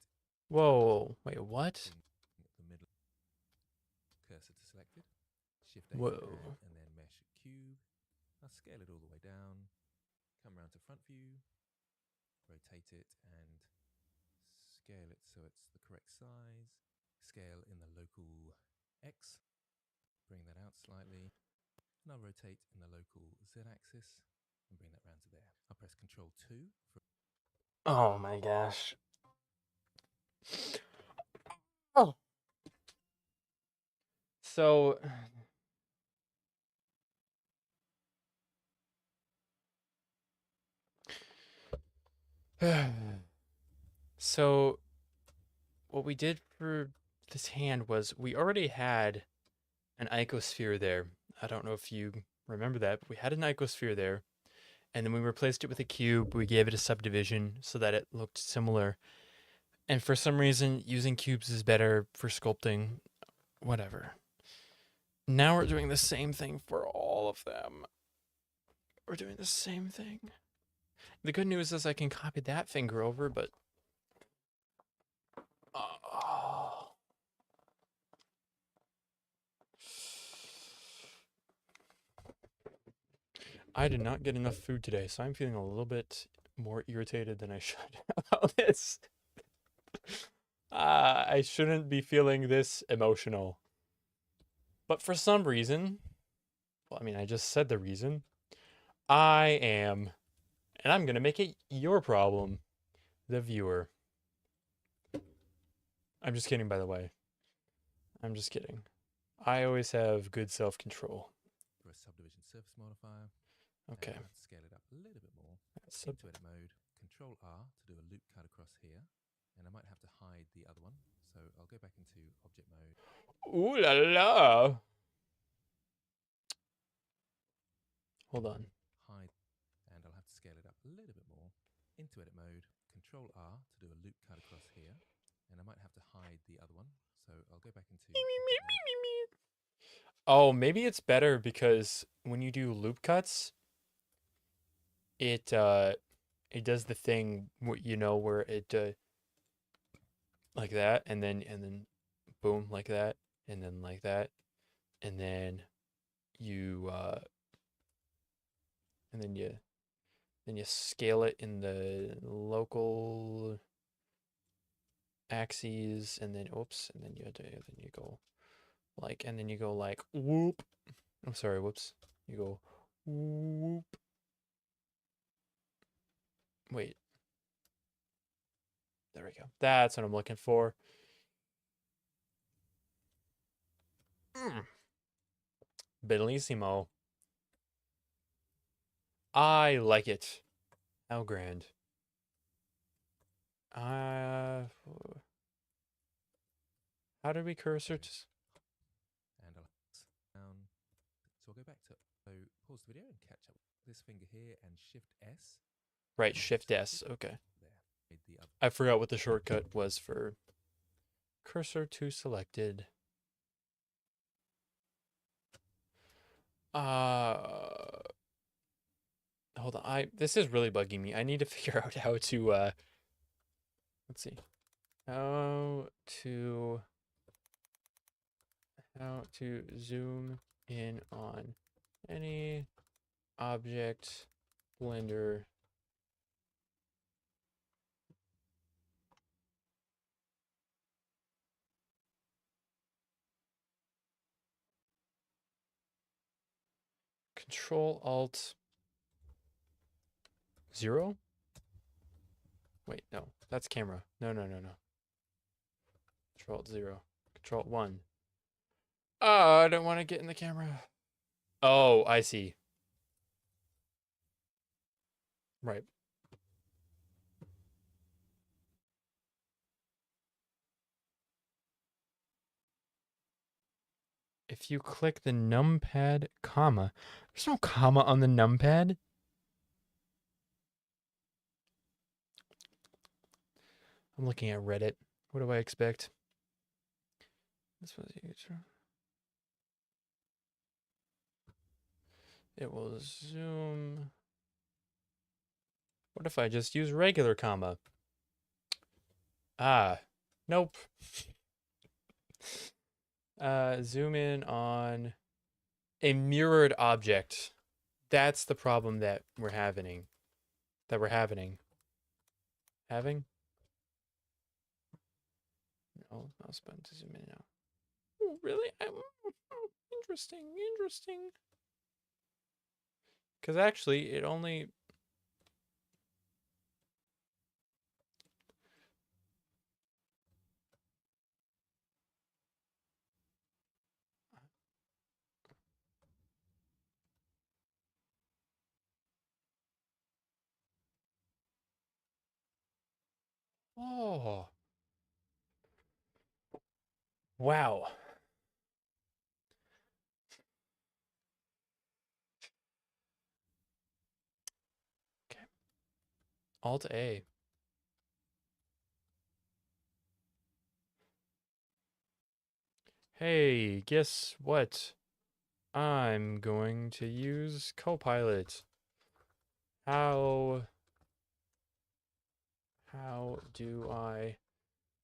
Whoa. Wait, what? Bring the middle. Cursor to selected. Shift A to Whoa. add and then mesh cube. I'll scale it all the way down. Come around to front view. Rotate it and scale it so it's the correct size. Scale in the local X. Bring that out slightly. And I'll rotate in the local Z axis and bring that round to there. I'll press Ctrl 2 for. Oh my gosh. Oh. So so what we did for this hand was we already had an icosphere there. I don't know if you remember that, but we had an icosphere there. And then we replaced it with a cube. We gave it a subdivision so that it looked similar. And for some reason, using cubes is better for sculpting. Whatever. Now we're doing the same thing for all of them. We're doing the same thing. The good news is I can copy that finger over, but oh. I did not get enough food today, so I'm feeling a little bit more irritated than I should about this. I shouldn't be feeling this emotional. But for some reason, well, I mean, I just said the reason. I am, and I'm going to make it your problem, the viewer. I'm just kidding, by the way. I'm just kidding. I always have good self control. For a subdivision surface modifier. Okay. And let's scale it up a little bit more. So, Into edit mode. Control R to do a loop cut across here. And I might have to hide the other one. So I'll go back into object mode. ooh la la. Hold on. Hide. And I'll have to scale it up a little bit more. Into edit mode. Control R to do a loop cut across here. And I might have to hide the other one. So I'll go back into object mode. Oh, maybe it's better because when you do loop cuts, it does the thing where it like that and then boom like that and then like that and then you and then you scale it in the local axes and then oops and then you go like and then you go like whoop. I'm sorry, whoops. You go whoop. Wait. There we go. That's what I'm looking for. Bellissimo. I like it. How grand. How did we cursor to... And I'll down. So I'll go back to pause the video and catch up. This finger here and Shift S. Right, Shift S. Okay. There. The other. I forgot what the shortcut was for cursor to selected. Hold on. This is really bugging me. I need to figure out how to let's see. How to zoom in on any object blender Control Alt 0? Wait, no. That's camera. No. Control Alt 0. Control Alt 1. Oh, I don't want to get in the camera. Oh, I see. Right. If you click the numpad comma, there's no comma on the numpad. I'm looking at Reddit. What do I expect? This was it will zoom. What if I just use regular comma? Ah, nope. Zoom in on a mirrored object. That's the problem that we're having. Having? No, mouse button to zoom in now. Oh, really? Interesting. Because actually, it only... Oh. Wow. Alt A. Hey, guess what? I'm going to use Copilot. How do I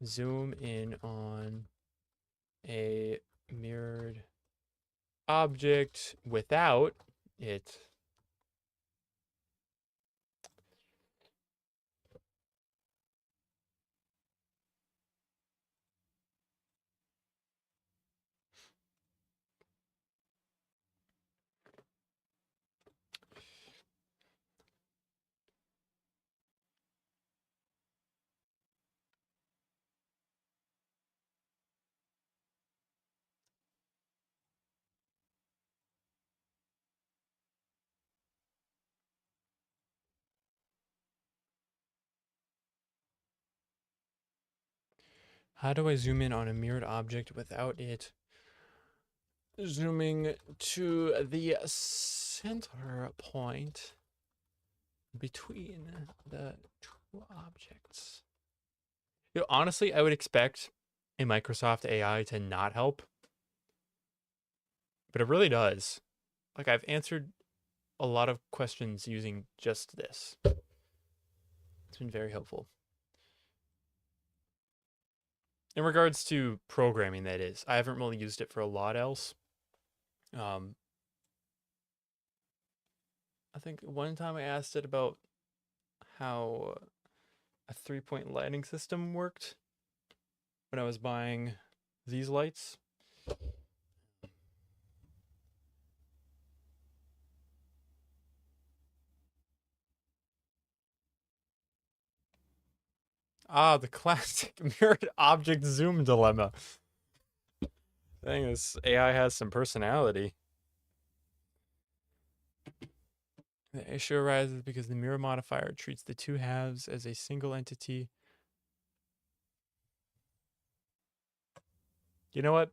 zoom in on a mirrored object without it? How do I zoom in on a mirrored object without it zooming to the center point between the two objects? You know, honestly, I would expect a Microsoft AI to not help, but it really does. Like, I've answered a lot of questions using just this. It's been very helpful. In regards to programming, that is. I haven't really used it for a lot else. I think one time I asked it about how a 3-point lighting system worked when I was buying these lights. Ah, the classic mirrored object zoom dilemma. Dang, this AI has some personality. The issue arises because the mirror modifier treats the two halves as a single entity. You know what?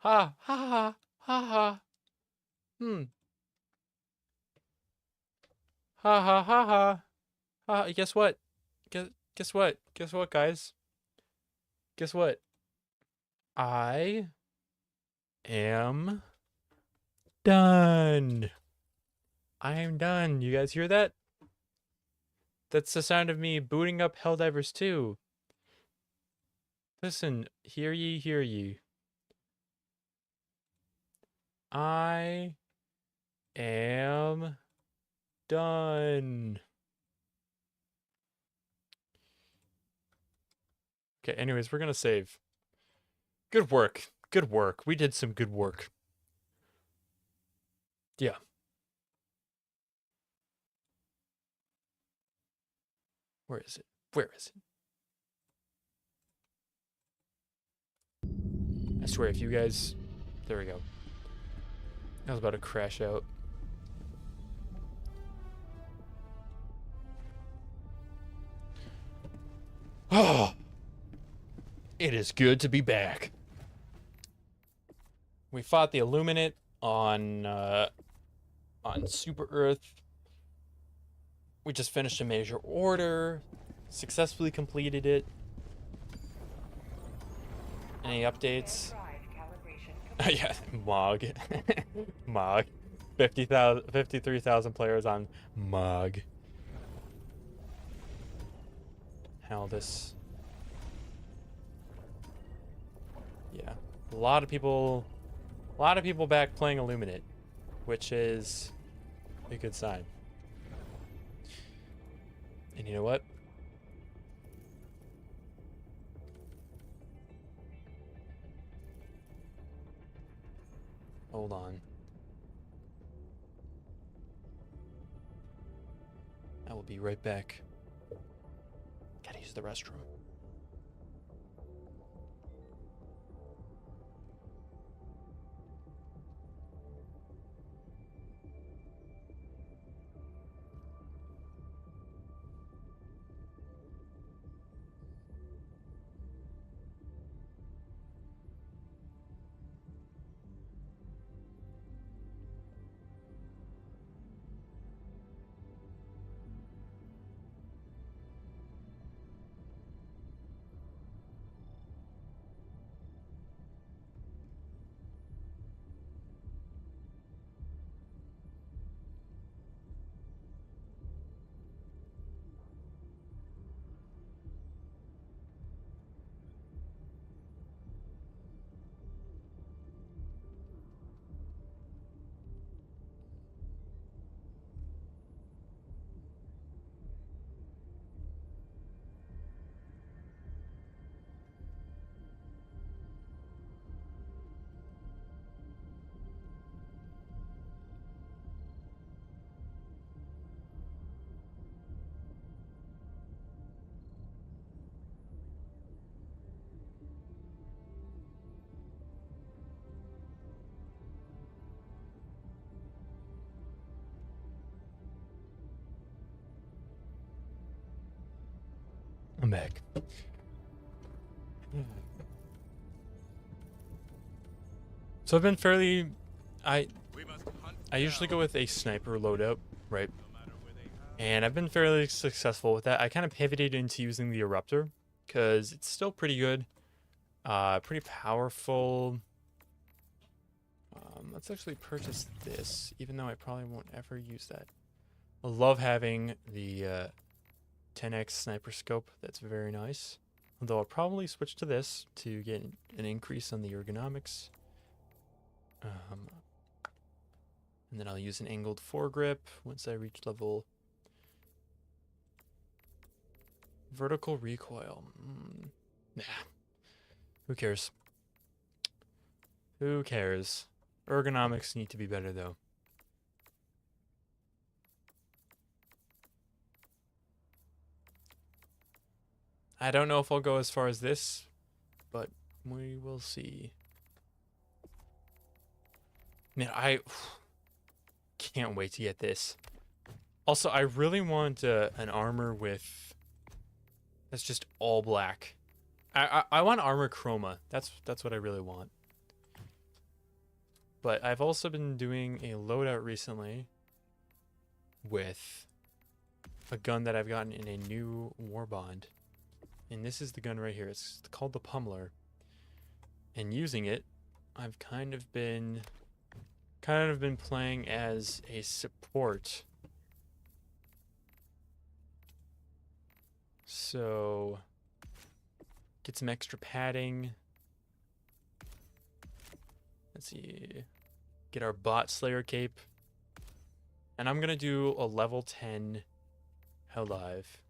Ha ha ha ha ha. Hmm. Ha ha ha ha. Ha. Guess what? Guess what? Guess what, guys? Guess what? I am done. I am done. You guys hear that? That's the sound of me booting up Helldivers 2. Listen, hear ye, hear ye. I am done. Okay, anyways, we're gonna save. Good work. Good work. We did some good work. Yeah. Where is it? Where is it? I swear, if you guys... There we go. I was about to crash out. Oh! It is good to be back. We fought the Illuminate on Super Earth. We just finished a major order. Successfully completed it. Any updates? Yeah, Mog. Mog. 53,000 players on Mog. Hell, this. Yeah. A lot of people back playing Illuminate, which is a good sign. And you know what? Hold on. I will be right back. Gotta use the restroom. I'm back. So I've been fairly... I usually go with a sniper loadout, right? And I've been fairly successful with that. I kind of pivoted into using the Eruptor because it's still pretty good. Pretty powerful. Let's actually purchase this, even though I probably won't ever use that. I love having the 10x sniper scope. That's very nice. Although I'll probably switch to this to get an increase on the ergonomics. And then I'll use an angled foregrip once I reach level. Vertical recoil. Nah. Who cares? Who cares? Ergonomics need to be better though. I don't know if I'll go as far as this, but we will see. Man, I can't wait to get this. Also, I really want an armor with that's just all black. I want armor chroma. That's what I really want. But I've also been doing a loadout recently with a gun that I've gotten in a new war bond. And this is the gun right here. It's called the Pummeler. And using it, I've kind of been playing as a support. So get some extra padding. Let's see. Get our Bot Slayer cape. And I'm gonna do a level 10 Hell Dive.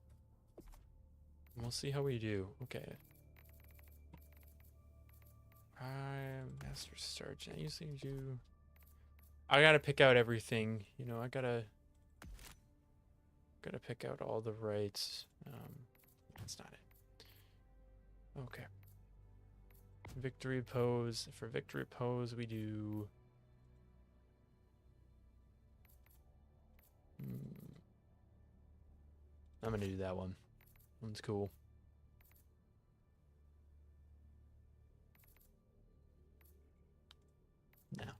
And we'll see how we do. Okay. Master Sergeant. I usually do. I gotta pick out everything. You know, I gotta pick out all the rights. That's not it. Okay. Victory pose. For victory pose, we do. I'm gonna do that one. One's cool. Now.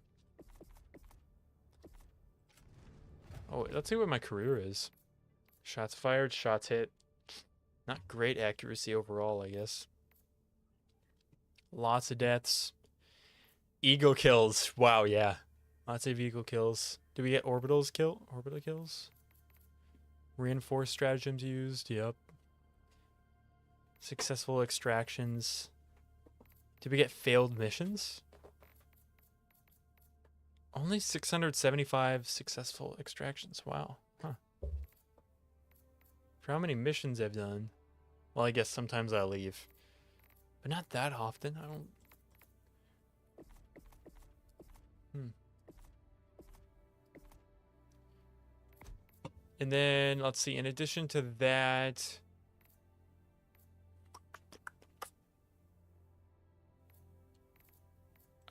Oh, let's see what my career is. Shots fired, shots hit. Not great accuracy overall, I guess. Lots of deaths. Eagle kills. Wow, yeah. Lots of eagle kills. Do we get orbital kills? Reinforced stratagems used. Yep. Successful extractions. Did we get failed missions? Only 675 successful extractions. Wow. Huh. For how many missions I've done. Well, I guess sometimes I leave. But not that often. I don't... And then, let's see, in addition to that...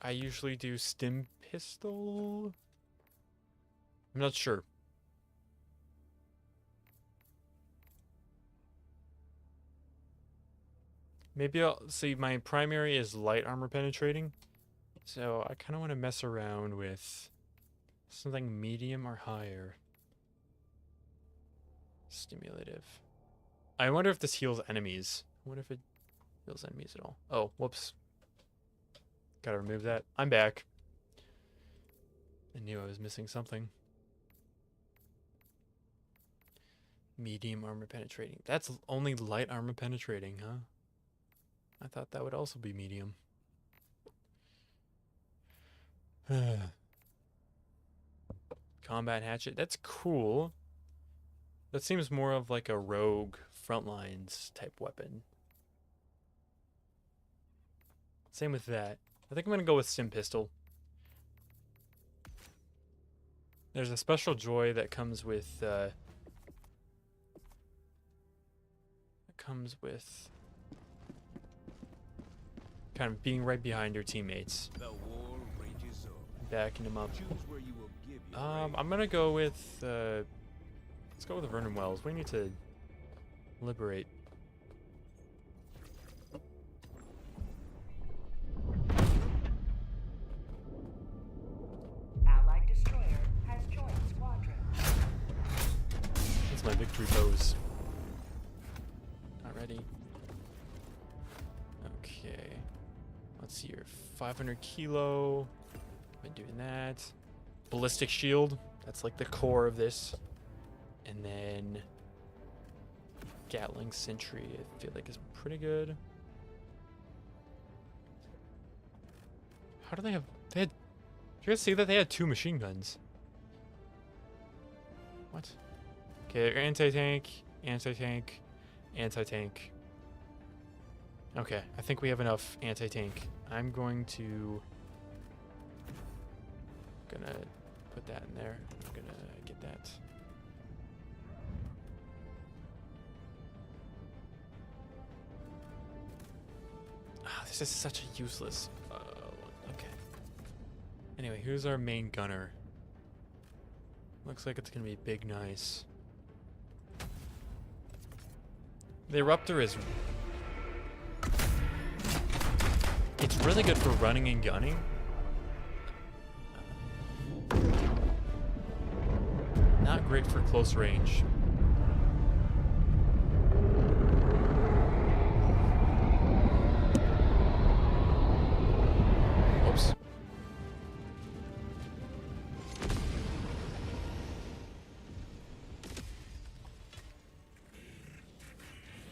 I usually do stim pistol. I'm not sure. Maybe I'll see. My primary is light armor penetrating, so I kind of want to mess around with something medium or higher. Stimulative. I wonder if this heals enemies. I wonder if it heals enemies at all. Oh, whoops. Gotta remove that. I'm back. I knew I was missing something. Medium armor penetrating. That's only light armor penetrating, huh? I thought that would also be medium. Combat hatchet. That's cool. That seems more of like a rogue frontlines type weapon. Same with that. I think I'm gonna go with stim pistol. There's a special joy that comes with kind of being right behind your teammates, backing them up. I'm gonna go with let's go with Vernon Wells. We need to liberate my victory pose. Not ready. Okay. Let's see here. 500 kilo. Been doing that. Ballistic shield. That's like the core of this. And then Gatling Sentry, I feel like is pretty good. How do they have... They had... Did you guys see that they had 2 machine guns? What? Okay, anti-tank, anti-tank, anti-tank. Okay, I think we have enough anti-tank. I'm gonna put that in there. I'm gonna get that. Ah, this is such a useless. Okay. Anyway, here's our main gunner. Looks like it's gonna be big, nice. The Eruptor is. It's really good for running and gunning. Not great for close range. Whoops.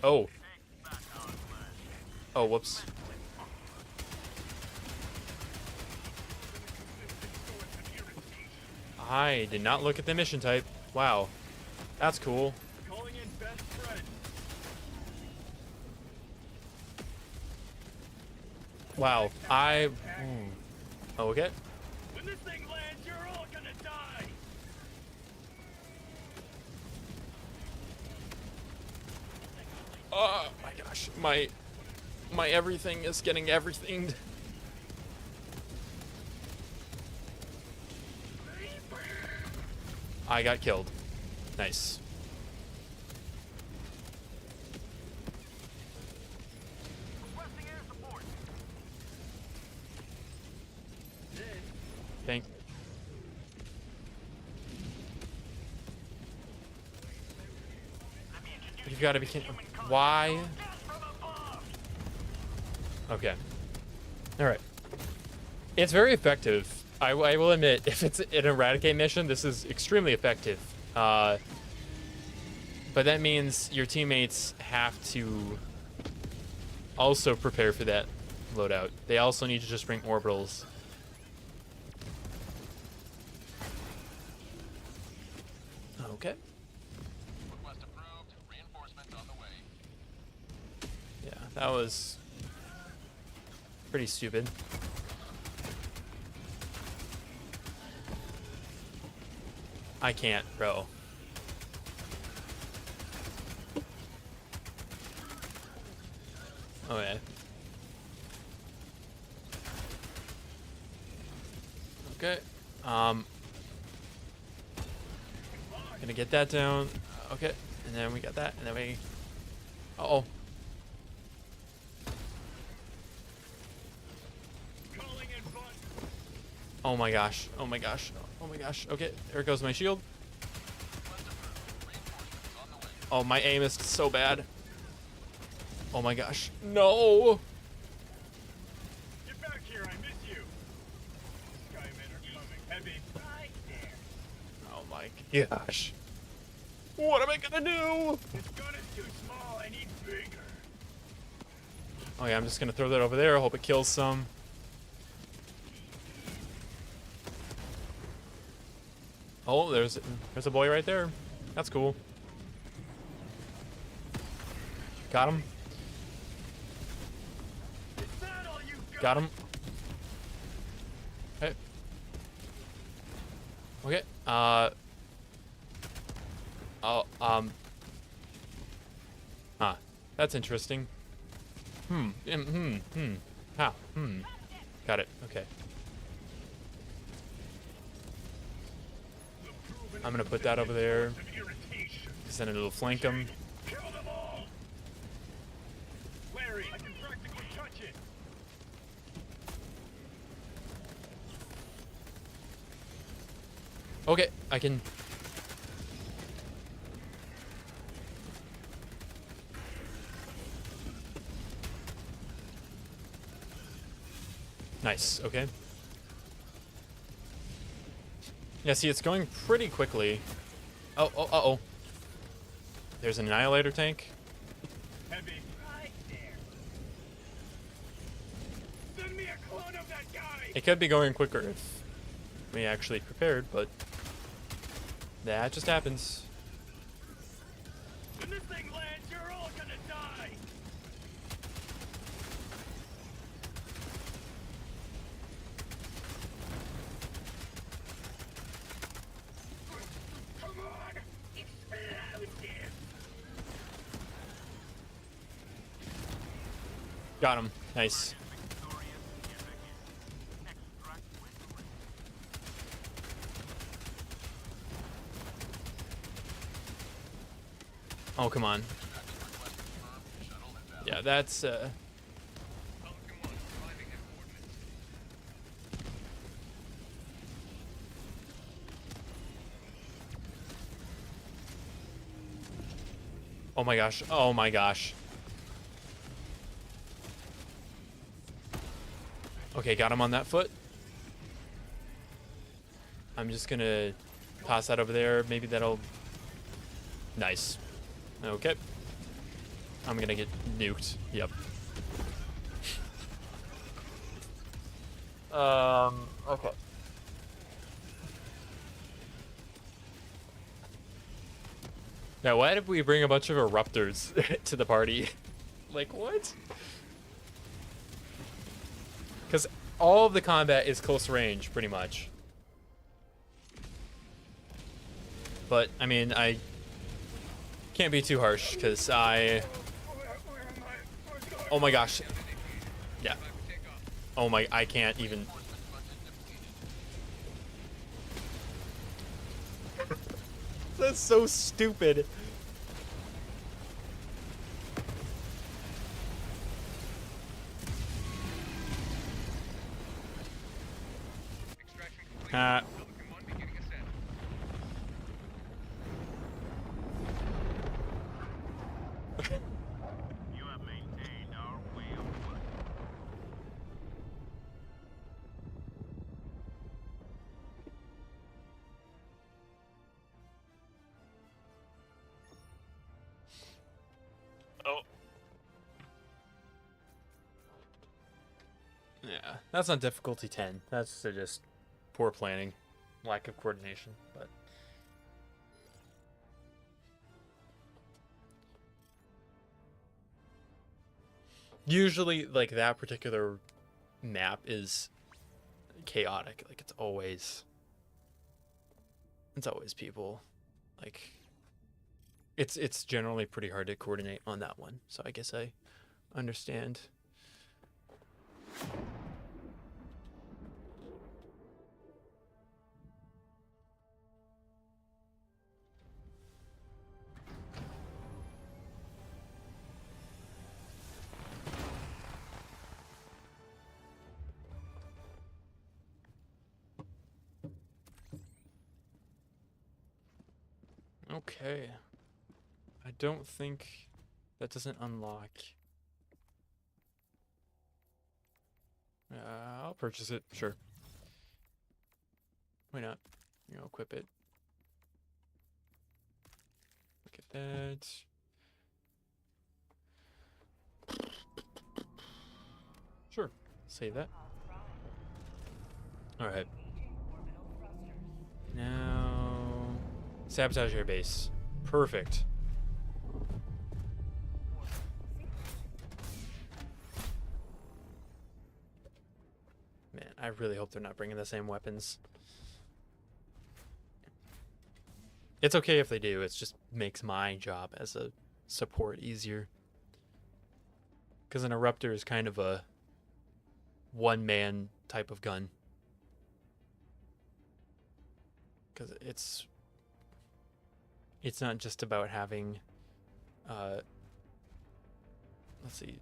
Oh. Oh, whoops. I did not look at the mission type. Wow. That's cool. Calling in best friend. Wow. Oh, okay. When this thing lands, you're all gonna die. Oh my gosh. My everything is getting everythinged. I got killed. Nice. Requesting air support. Thank. You gotta be kidding. Why? Okay. Alright. It's very effective. I will admit, if it's an Eradicate mission, this is extremely effective. But that means your teammates have to also prepare for that loadout. They also need to just bring orbitals. Okay. Request approved. Reinforcements on the way. Yeah, that was pretty stupid. I can't, bro. Okay. Okay. Gonna get that down. Okay. And then we got that. And then we... Uh-oh. Calling in butt. Oh my gosh. Oh my gosh. Oh my gosh. Okay. There goes my shield. Oh, my aim is so bad. Oh my gosh. No! Get back here, I miss you. Skymen are coming heavy. Right there. Oh my gosh. What am I gonna do? This gun is too small, I need bigger. Oh yeah, I'm just gonna throw that over there. I hope it kills some. Oh, there's a boy right there. That's cool. Got him. Is that all you Got him. Hey. Okay. Huh. That's interesting. How? Got it. Okay. I'm gonna put that over there, Of irritation. because then it'll flank him. Kill them all. Larry, I can practically touch it. Okay, I can... Nice. Okay. Yeah, see, it's going pretty quickly. Oh, uh-oh. There's an Annihilator tank. Heavy. Right there. Send me a clone of that guy. It could be going quicker if we actually prepared, but that just happens. When this thing lands, you're all gonna die. Come on, explode him. Got him. Nice. Oh, come on. Yeah, that's, oh my gosh. Oh my gosh. Okay, got him on that foot. I'm just gonna toss that over there. Maybe that'll... Nice. Okay. I'm gonna get nuked. Yep. Okay. Now, why did we bring a bunch of eruptors to the party? Like, what? Because all of the combat is close range, pretty much. But, I mean, I can't be too harsh, because I... Where am I? Where's going? Oh my gosh. Yeah. Oh my... I can't even... That's so stupid. Extraction complete. Pelican 1 beginning ascent. You have maintained our way of life. Oh. Yeah, that's on difficulty 10. That's just poor planning, lack of coordination, but... Usually, like, that particular map is chaotic. Like, it's always people. Like, it's generally pretty hard to coordinate on that one. So I guess I understand. Okay. I don't think that doesn't unlock. I'll purchase it, sure. Why not? You know, equip it. Look at that. Sure. Save that. Alright. Now... Sabotage air base. Perfect. Man, I really hope they're not bringing the same weapons. It's okay if they do, it just makes my job as a support easier. Because an Eruptor is kind of a one-man type of gun. Because it's not just about having, let's see,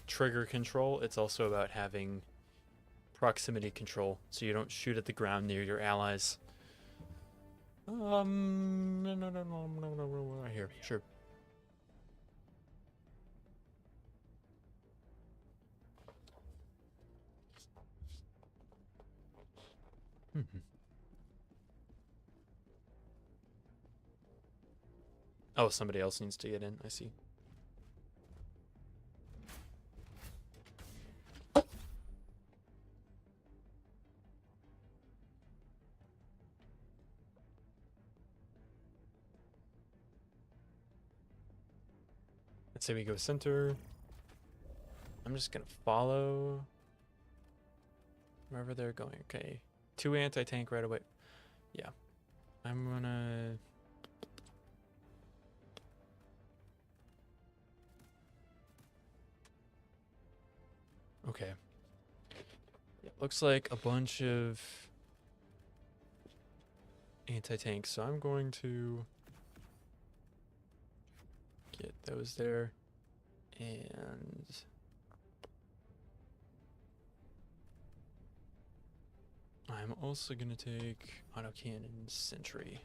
trigger control. It's also about having proximity control, so you don't shoot at the ground near your allies. No, right here, sure. Oh, somebody else needs to get in. I see. Let's say we go center. I'm just gonna follow wherever they're going. Okay. 2 anti-tank right away. Yeah. I'm gonna... Okay. Yeah, looks like a bunch of anti-tanks, so I'm going to get those there. And I'm also gonna take autocannon sentry.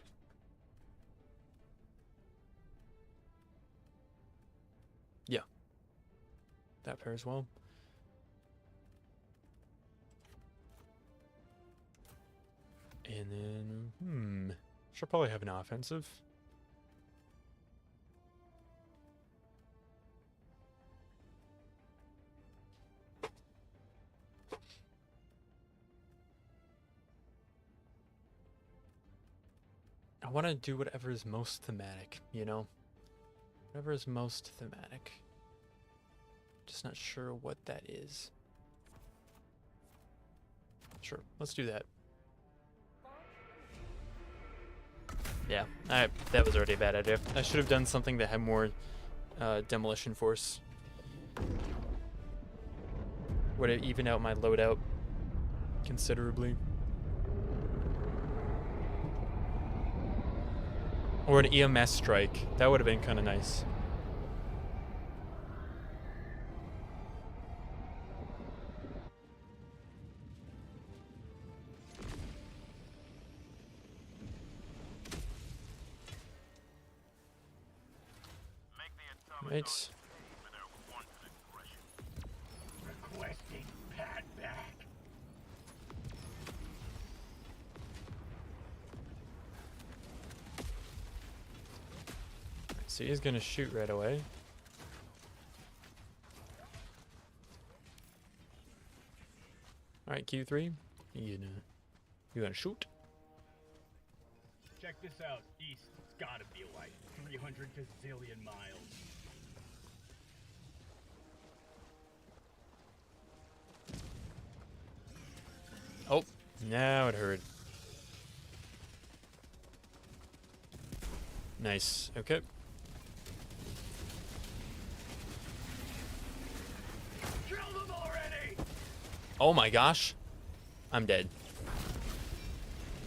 Yeah, that pairs well. And then, should probably have an offensive. I want to do whatever is most thematic, you know? Whatever is most thematic. Just not sure what that is. Sure, let's do that. Yeah, that was already a bad idea. I should have done something that had more demolition force. Would have evened out my loadout considerably. Or an EMS strike. That would have been kind of nice. Right. Requesting pad back. So he's gonna shoot right away. All right, Q3, you gonna shoot? Check this out. East. It's gotta be like 300 gazillion miles. Oh, now it hurt. Nice. Okay. Kill them already! Oh my gosh. I'm dead.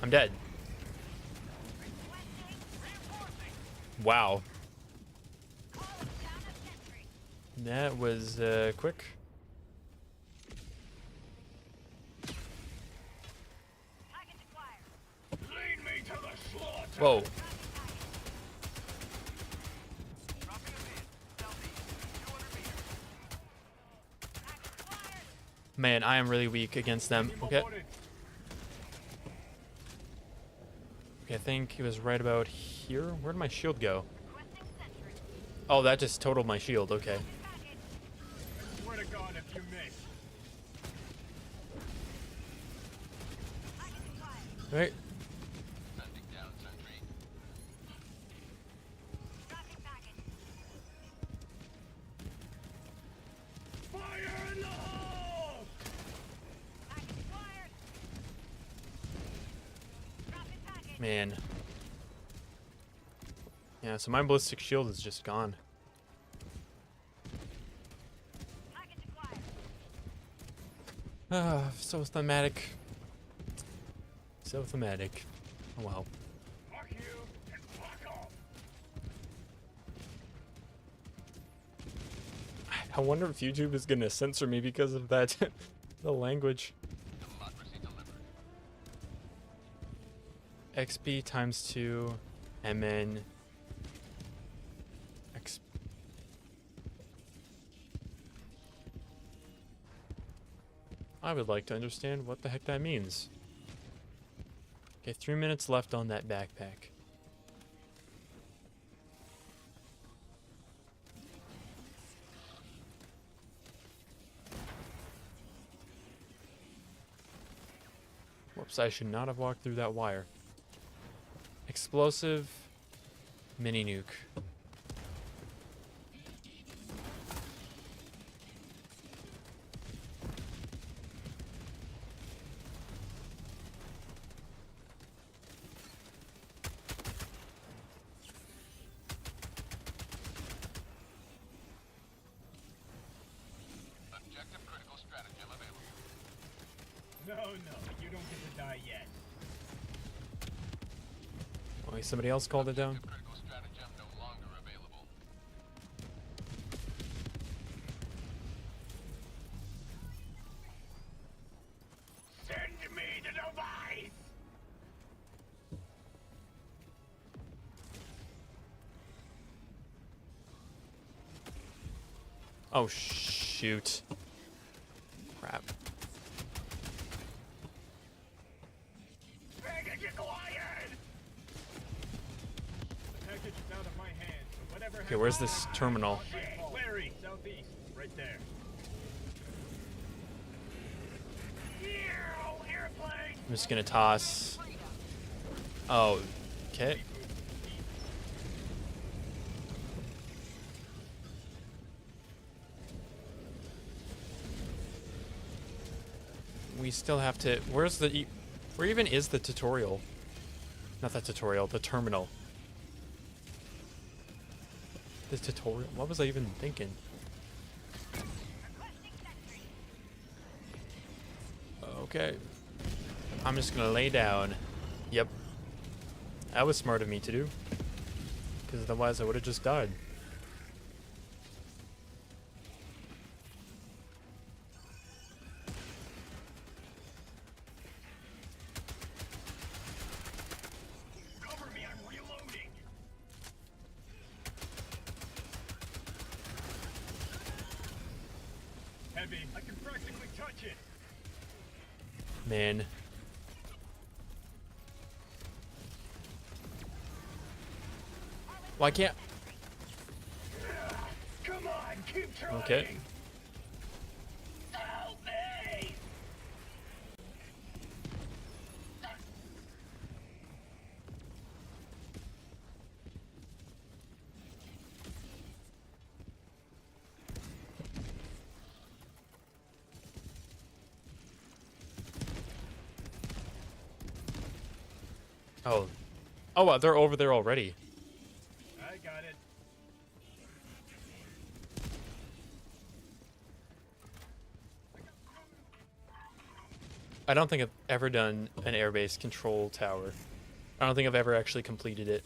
I'm dead. Wow. That was quick. Lead me to the slaughter! Whoa. Man, I am really weak against them. Okay. Okay, I think he was right about here. Where'd my shield go? Oh, that just totaled my shield. Okay. Swear to God if you miss. All right. Fire in the hole! Man. Yeah, so my ballistic shield is just gone. Ah, so thematic. So thematic. Oh wow. Fuck you and fuck off. I wonder if YouTube is gonna censor me because of that. The language. XP times 2, MN. X. I would like to understand what the heck that means. Okay, 3 minutes left on that backpack. Whoops, I should not have walked through that wire. Explosive mini nuke. Objective critical stratagem available. No, you don't get to die yet. Oh, somebody else called it down. Critical stratagem no longer available. Send me the device! Oh, shoot. Crap. Package acquired! The package is out of my hands, so whatever Okay, where's this terminal? Larry, southeast, right there. Airplane! I'm just gonna toss. Oh, okay. We still have to. Where's the? Where even is the tutorial? Not that tutorial. The terminal. The tutorial. What was I even thinking? Okay. I'm just gonna lay down. Yep. That was smart of me to do. Because otherwise I would have just died. Cover me, I'm reloading! Heavy, I can practically touch it! Man. Well, I can't. Come on, keep trying! Okay. Help me! Oh. Oh, they're over there already. I got it. I don't think I've ever done an airbase control tower. I don't think I've ever actually completed it.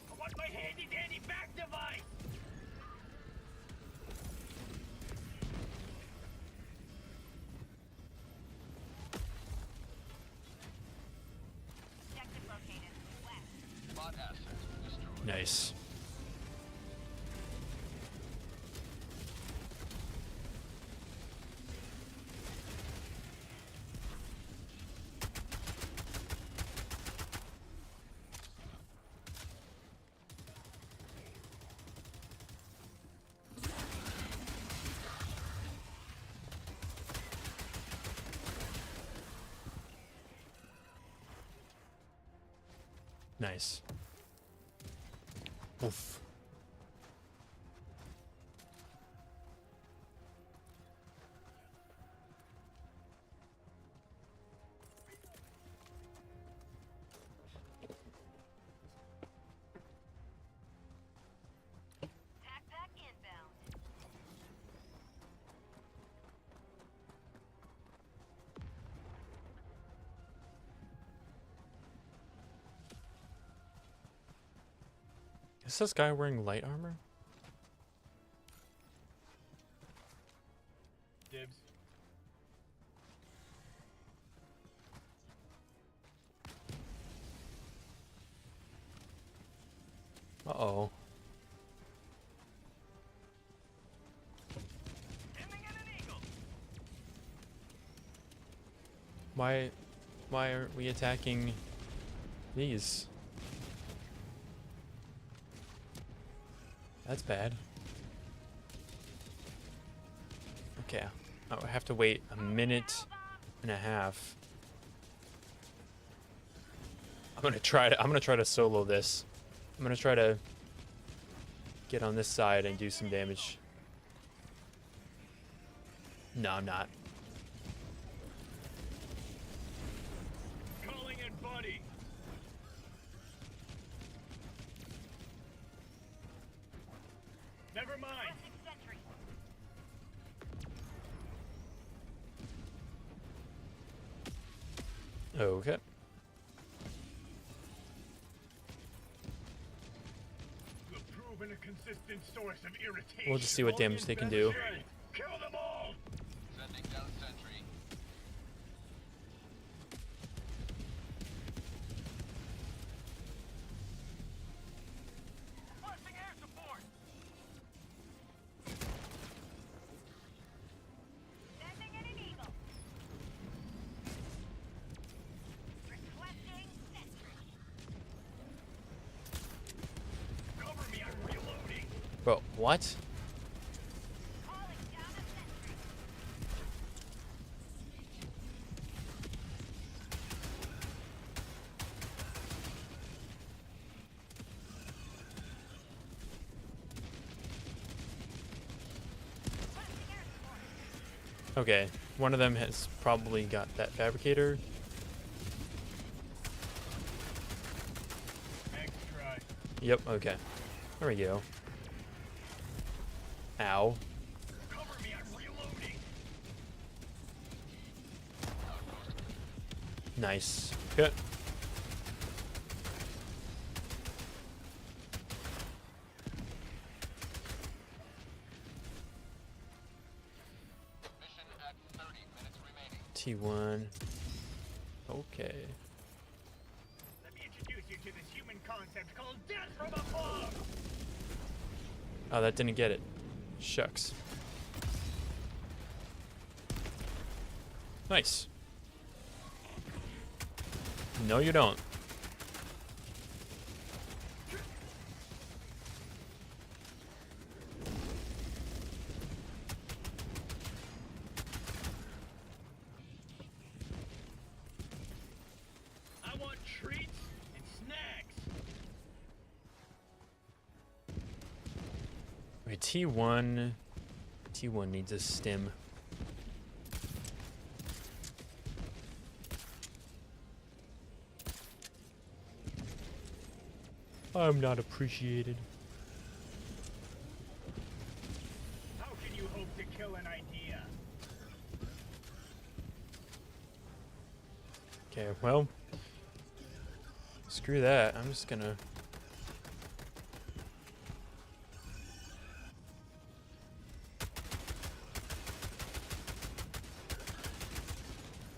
I want my handy dandy back device! Objective located. West. Bot assets destroyed. Nice. Nice. Oof. Backpack inbound. Is this guy wearing light armor? Dibs. Uh-oh. Why aren't we attacking these? That's bad. Okay. Oh, I have to wait a minute and a half. I'm gonna try to solo this. I'm gonna try to get on this side and do some damage. No, I'm not. Calling in buddy. Never mind. Requesting sentry. Okay. You've proven a consistent source of irritation. We'll just see what damage they can do. Kill them all. Sending down sentry. Requesting air support. Sending in an eagle. Requesting sentry. Cover me, I'm reloading. Bro, what? Calling down a sentry. Requesting air support. Okay. One of them has probably got that fabricator. Next try. Yep, okay. There we go. Ow. Cover me, I'm reloading. Nice. Good. Mission at 30 minutes remaining. T1. Okay. Let me introduce you to this human concept called death from above. Oh, that didn't get it. Shucks. Nice. No, you don't. I want treats and snacks. Okay, T1. T1 needs a stim. I'm not appreciated. How can you hope to kill an idea? Okay, well. Screw that. I'm just gonna.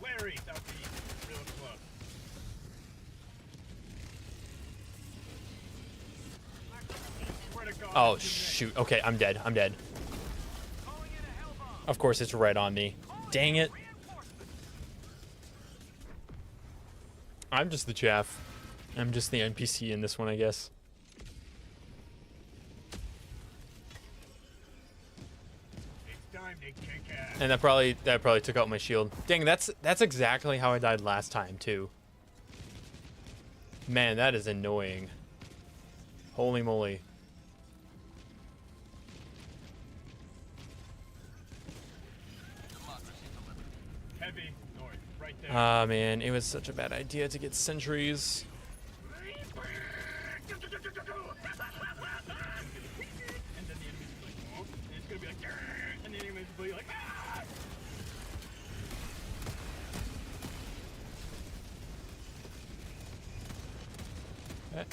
Larry's out the east, real close. Swear to God, Oh, it's too shoot. Okay, I'm dead. I'm dead. many. Calling in a hell bomb. Of course, it's right on me. Dang it. Reinforcements. I'm just the chaff. I'm just the NPC in this one, I guess. It's time to kick ass. And that probably took out my shield. Dang, that's exactly how I died last time too. Man, that is annoying. Holy moly. Democracy delivered. Heavy north, right there. Ah, man, it was such a bad idea to get sentries. And then the enemy's like, oh, and it's gonna be like, "Grr," and the enemy's gonna be like, ah! Eh.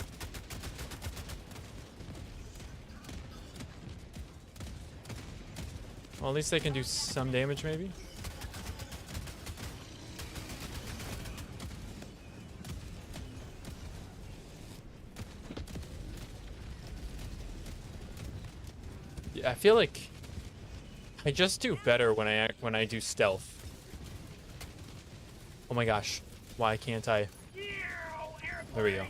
Well, at least they can do some damage, maybe. Yeah, I feel like I just do better when I do stealth. Oh my gosh, why can't I? There we go.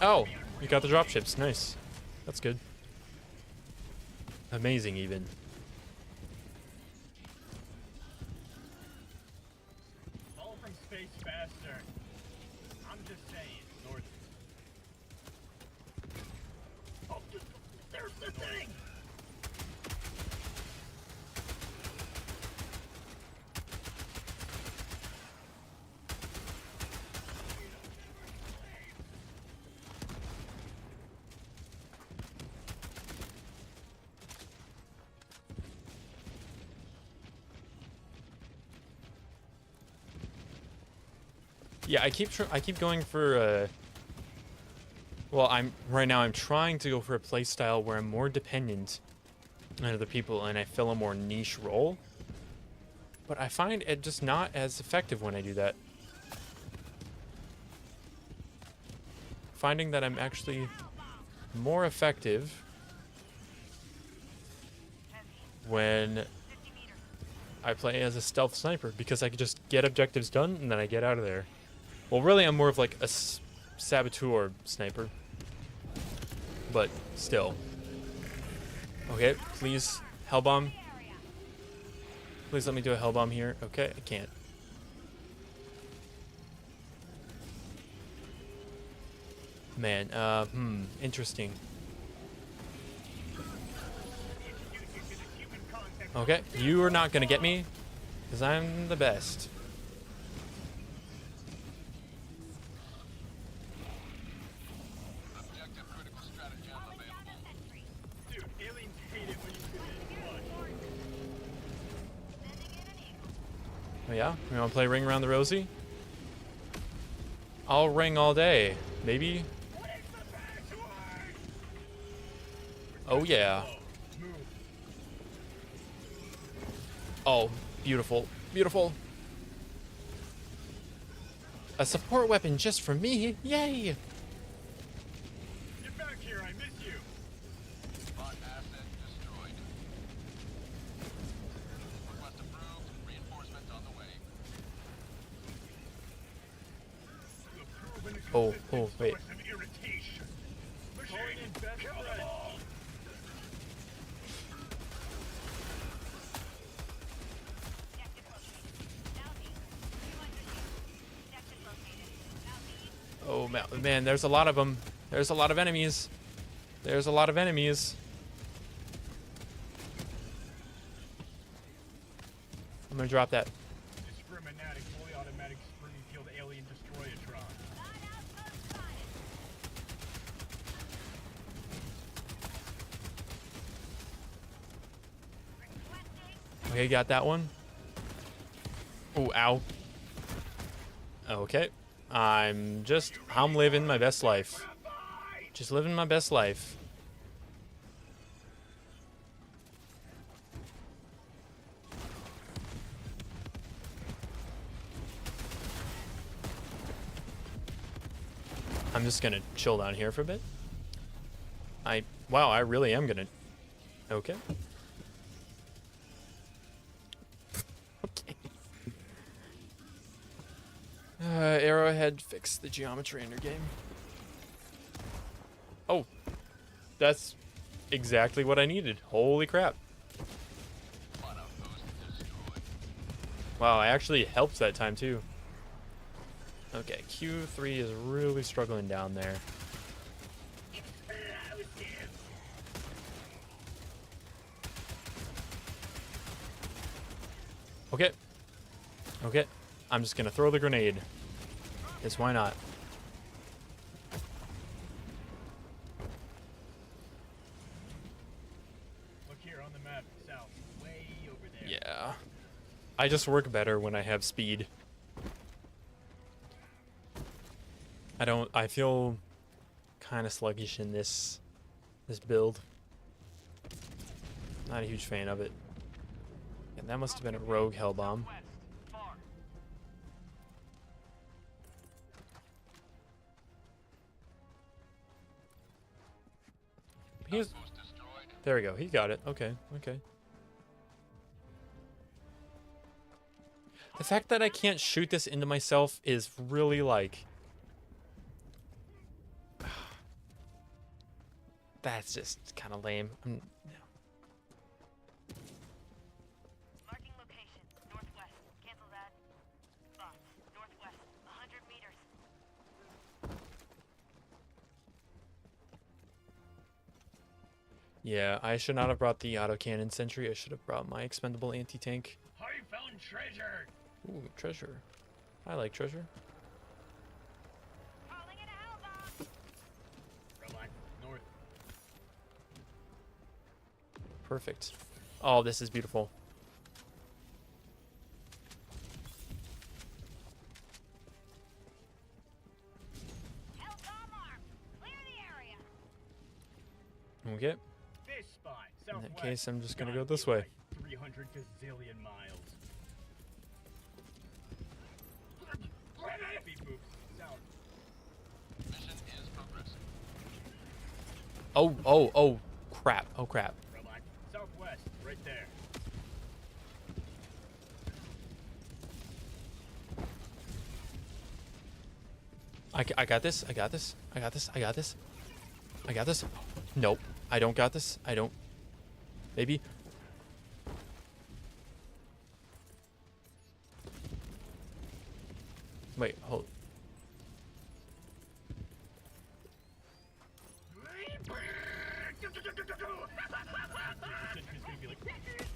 Oh, you got the dropships. Nice. That's good. Amazing, even. Yeah, I keep going for well, right now I'm trying to go for a play style where I'm more dependent on other people and I fill a more niche role. But I find it just not as effective when I do that. Finding that I'm actually more effective when I play as a stealth sniper because I can just get objectives done and then I get out of there. Well, really, I'm more of like a saboteur sniper, but still. Okay, please, hellbomb. Please let me do a hellbomb here. Okay, I can't. Man, interesting. Okay, you are not gonna get me, because I'm the best. Objective critical stratagem available. Dude, aliens hate it when you do it. Oh yeah? You wanna play Ring Around the Rosie? I'll ring all day, baby. Oh yeah. Oh, beautiful. Beautiful. A support weapon just for me. Yay! Get back here, I miss you. Bot asset destroyed. Request approved. Reinforcements on the way. The proven Oh, existence wait. source of irritation. Calling in best friend. Oh man, there's a lot of them. There's a lot of enemies. There's a lot of enemies. I'm gonna drop that. Discriminatic, fully automatic Springfield alien destroyatron. Okay, got that one. Oh, ow. Okay. I'm living my best life. Just living my best life. I'm just gonna chill down here for a bit. Wow, I really am gonna. Okay. Okay. Arrowhead fixed the geometry in your game. Oh, that's exactly what I needed. Holy crap. Bot outpost destroyed. Wow, I actually helped that time too. Okay, Q3 is really struggling down there. Okay. Okay. I'm just gonna throw the grenade. Yes, why not? Look here on the map, south, way over there. Yeah. I just work better when I have speed. I feel kind of sluggish in this build. Not a huge fan of it. And that must have been a rogue hellbomb. He's, Outpost destroyed. there we go. He got it. Okay. Okay. The fact that I can't shoot this into myself is really like... That's just kind of lame. Marking location. Northwest. Cancel that. Bots. Northwest. 100 meters. Yeah, I should not have brought the autocannon sentry. I should have brought my expendable anti-tank. I found treasure. Ooh, treasure. I like treasure. Calling in a hellbomb. Relax, north. Perfect. Oh, this is beautiful. Okay. This spot, In southwest. that case, I'm just gonna Gotta go this be way. like 300 gazillion miles. Beep boop. South. Mission is progressing. Oh, crap. Oh, crap. Relax. Southwest, right there. I got this. I got this. I got this. I got this. I got this. Nope. I don't got this. I don't. Maybe. Wait, hold. It's gonna be like,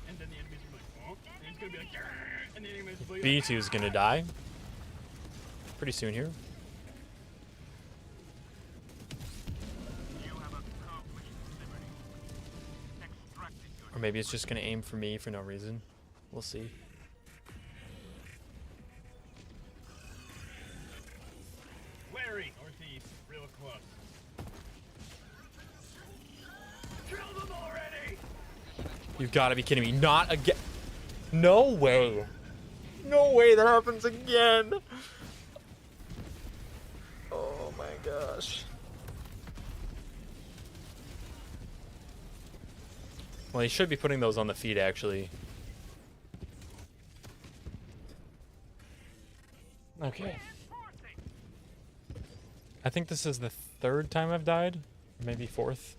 and then the enemies are like, oh, and it's gonna be like, and the enemies will be like, B2 is gonna die pretty soon here. you have accomplished liberty. Extracted your Or maybe it's just gonna aim for me for no reason. We'll see. wary northeast, real close. Kill them already! You've got to be kidding me. Not again. No way. No way that happens again. Oh my gosh. Well, he should be putting those on the feed, actually. Okay. I think this is the third time I've died. Maybe fourth.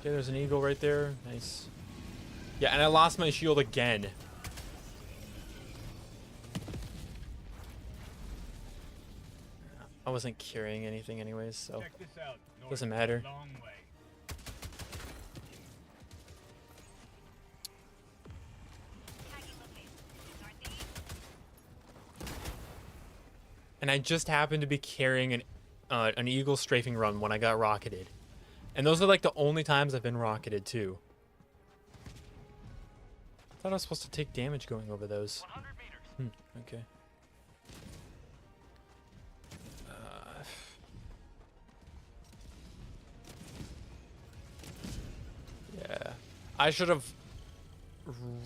Okay, there's an eagle right there. Nice. Yeah, and I lost my shield again. I wasn't carrying anything anyways, so Check this out. North, doesn't matter. Long way. And I just happened to be carrying an eagle strafing run when I got rocketed. And those are like the only times I've been rocketed too. I thought I was supposed to take damage going over those. 100 meters. Okay. Yeah. I should have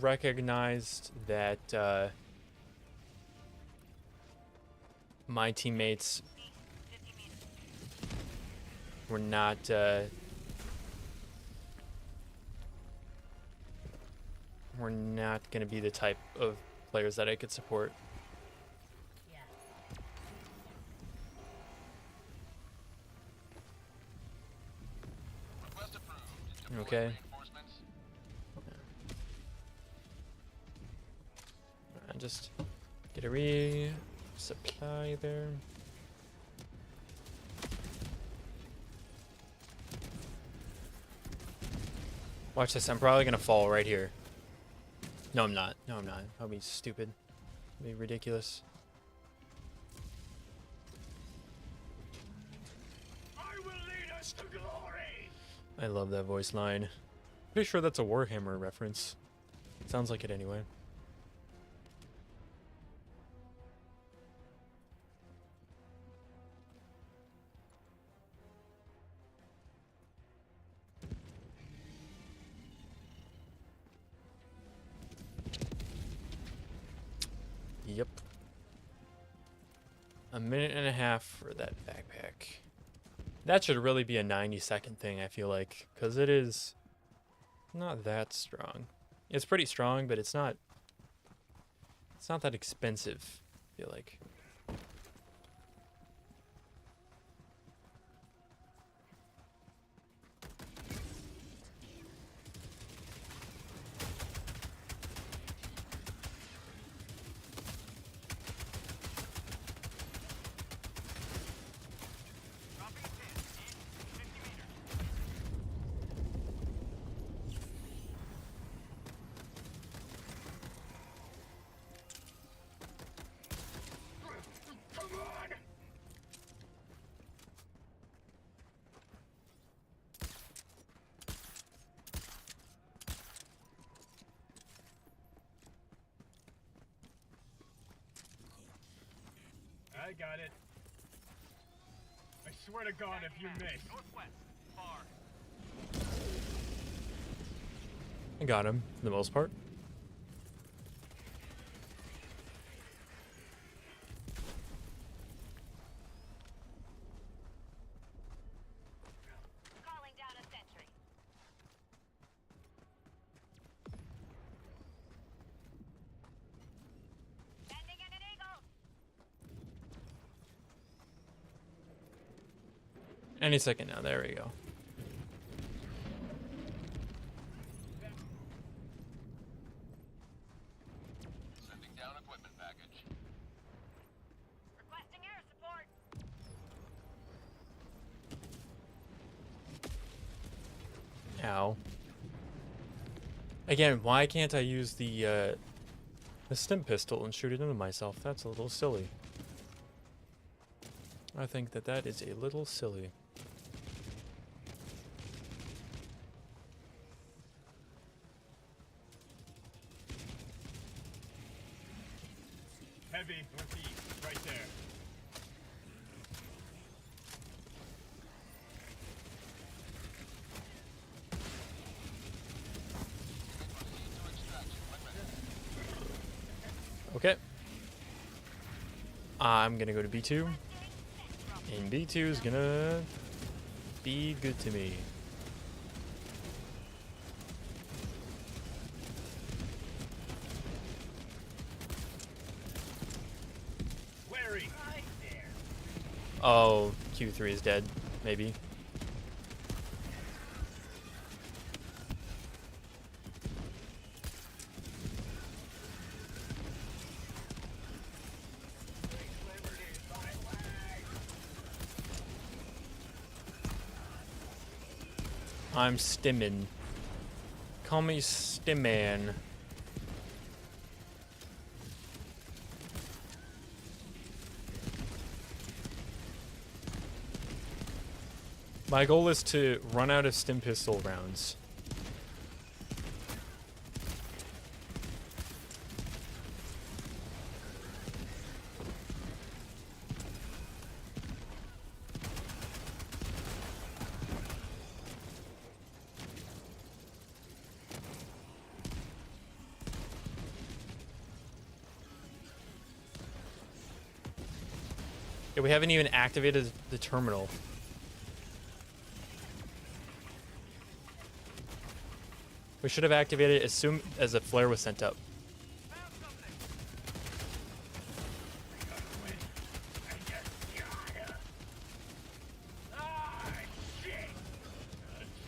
recognized that my teammates were not going to be the type of players that I could support. Request approved. Deploying Okay. Reinforcements. And just get a resupply there. Watch this. I'm probably gonna fall right here. No, I'm not. No, I'm not. That'll be stupid. That'll be ridiculous. I will lead us to glory! I love that voice line. Pretty sure that's a Warhammer reference. Sounds like it anyway. Yep. A minute and a half for that backpack. That should really be a 90-second thing, I feel like, because it is not that strong. It's pretty strong, but it's not that expensive, I feel like. I got it. I swear to God, if you miss. Northwest. Far. I got him for the most part. Calling down a sentry. Sending in an eagle. Any second now. There we go. Sending down equipment package. Requesting air support. Ow. Again, why can't I use the stim pistol and shoot it into myself? That's a little silly. I think that that is a little silly. Heavy, northeast, right there. Okay. I'm gonna go to B2. And B2 is gonna be good to me. Larry! Right there. Oh, Q3 is dead, maybe. I'm stimmin'. Call me Stimman. My goal is to run out of stim pistol rounds. Yeah, we haven't even activated the terminal. We should have activated it as soon as the flare was sent up. Ah, shit!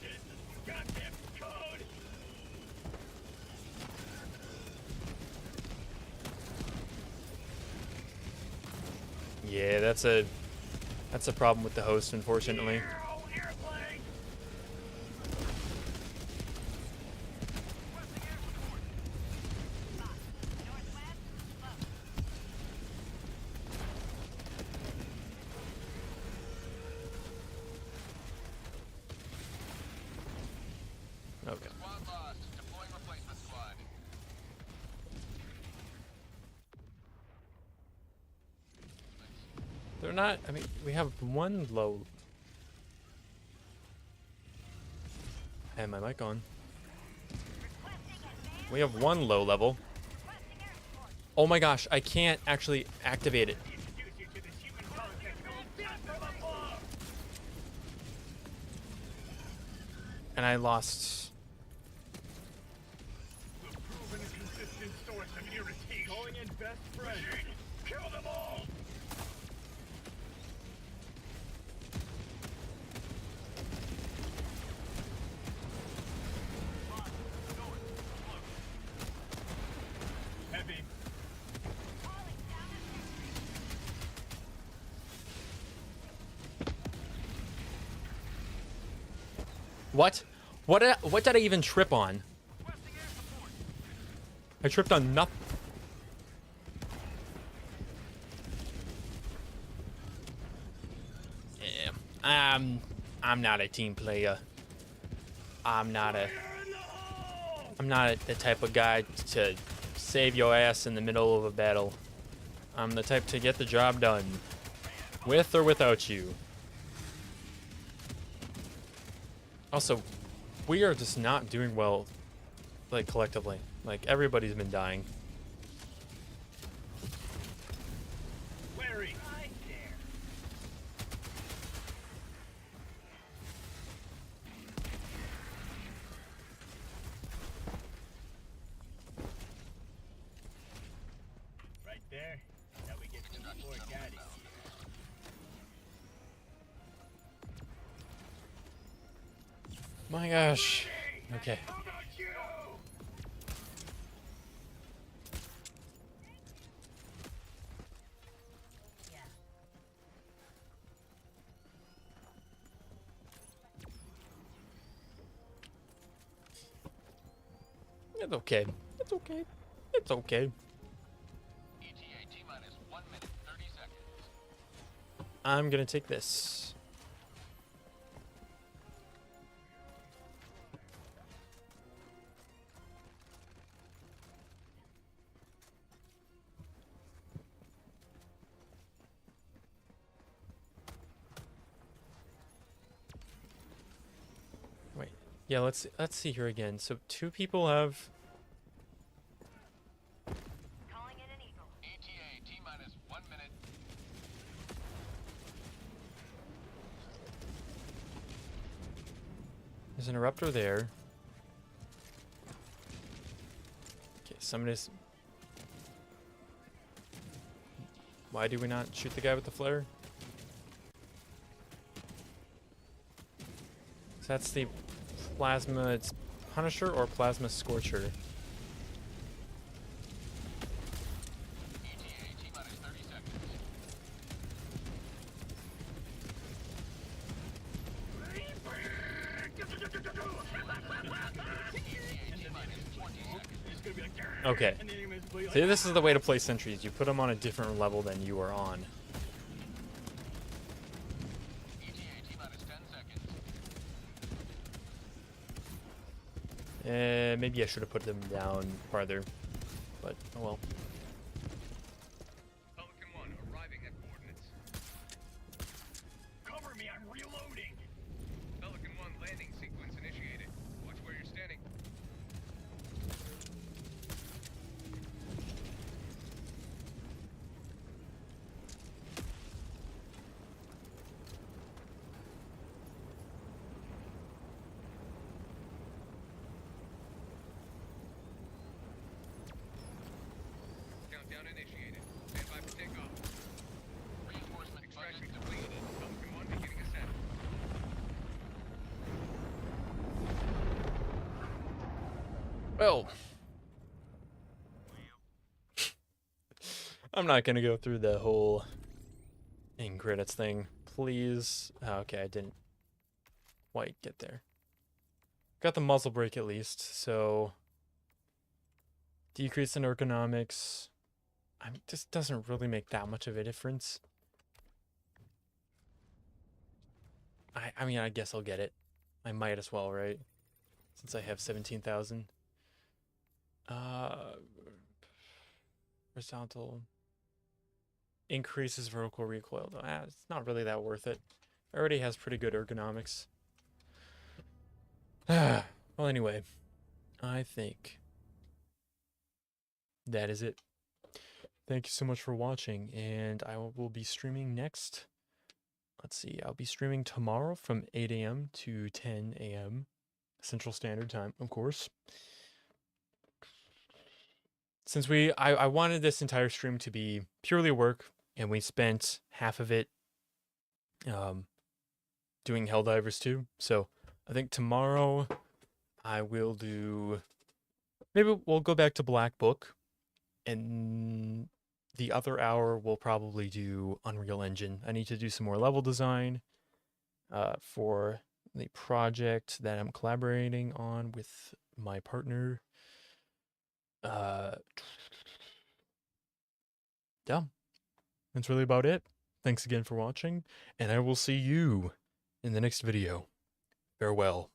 Shit, this goddamn code! Yeah, that's a problem with the host, unfortunately. Oh, airplane! Northwest. Low. Okay. Squad lost. Deploying replacement squad. They're not, I mean, we have one low. I have my mic on. We have one low level. Oh my gosh, I can't actually activate it. Introduce you to this human concept called death from above! And I lost. The proven and consistent source of irritation. Calling in best friend. Kill them all! Heavy. What? What did I even trip on? I tripped on nothing. Yeah. I'm not a team player. I'm not the type of guy to save your ass in the middle of a battle. I'm the type to get the job done. With or without you. Also, we are just not doing well, like, collectively. Like, everybody's been dying. Larry, right there. Right there. Now we get to the poor daddy. My gosh. Okay. How about you? It's okay. It's okay. It's okay. ETA T-minus 1 minute, 30 seconds. I'm gonna take this. Wait. Yeah, let's see here again. So 2 people have Calling in an eagle. ETA T-minus 1 minute. There's an eruptor there. Okay, somebody's. Why do we not shoot the guy with the flare? So that's the plasma. It's Punisher or Plasma Scorcher. ETA T-minus 30 seconds. ETA T-minus 20 seconds. It's gonna be like, Okay. and then you're gonna be like, See, this is the way to play sentries. You put them on a different level than you are on. ETA T-minus 10 seconds. Maybe I should have put them down farther, but oh well. Pelican 1 arriving at coordinates. Cover me, I'm reloading. Pelican 1 landing sequence initiated. Watch where you're standing. Countdown initiated. Stand by for takeoff. Reinforcement Extraction budget completed. depleted. Pelican 1 beginning ascent. Well, I'm not gonna go through the whole in credits thing. Please. Oh, okay, I didn't quite get there. Got the muzzle brake at least, so decrease in ergonomics. This doesn't really make that much of a difference. I mean, I guess I'll get it. I might as well, right? Since I have 17,000. Horizontal increases vertical recoil. Though, it's not really that worth it. It already has pretty good ergonomics. Well, anyway, I think that is it. Thank you so much for watching, and I will be streaming next. Let's see, I'll be streaming tomorrow from 8 a.m. to 10 a.m. Central Standard Time, of course. Since I wanted this entire stream to be purely work, and we spent half of it doing Helldivers 2. So I think tomorrow I will do. Maybe we'll go back to Black Book, and the other hour we'll probably do Unreal Engine. I need to do some more level design for the project that I'm collaborating on with my partner. Yeah, that's really about it. Thanks again for watching, and I will see you in the next video. Farewell.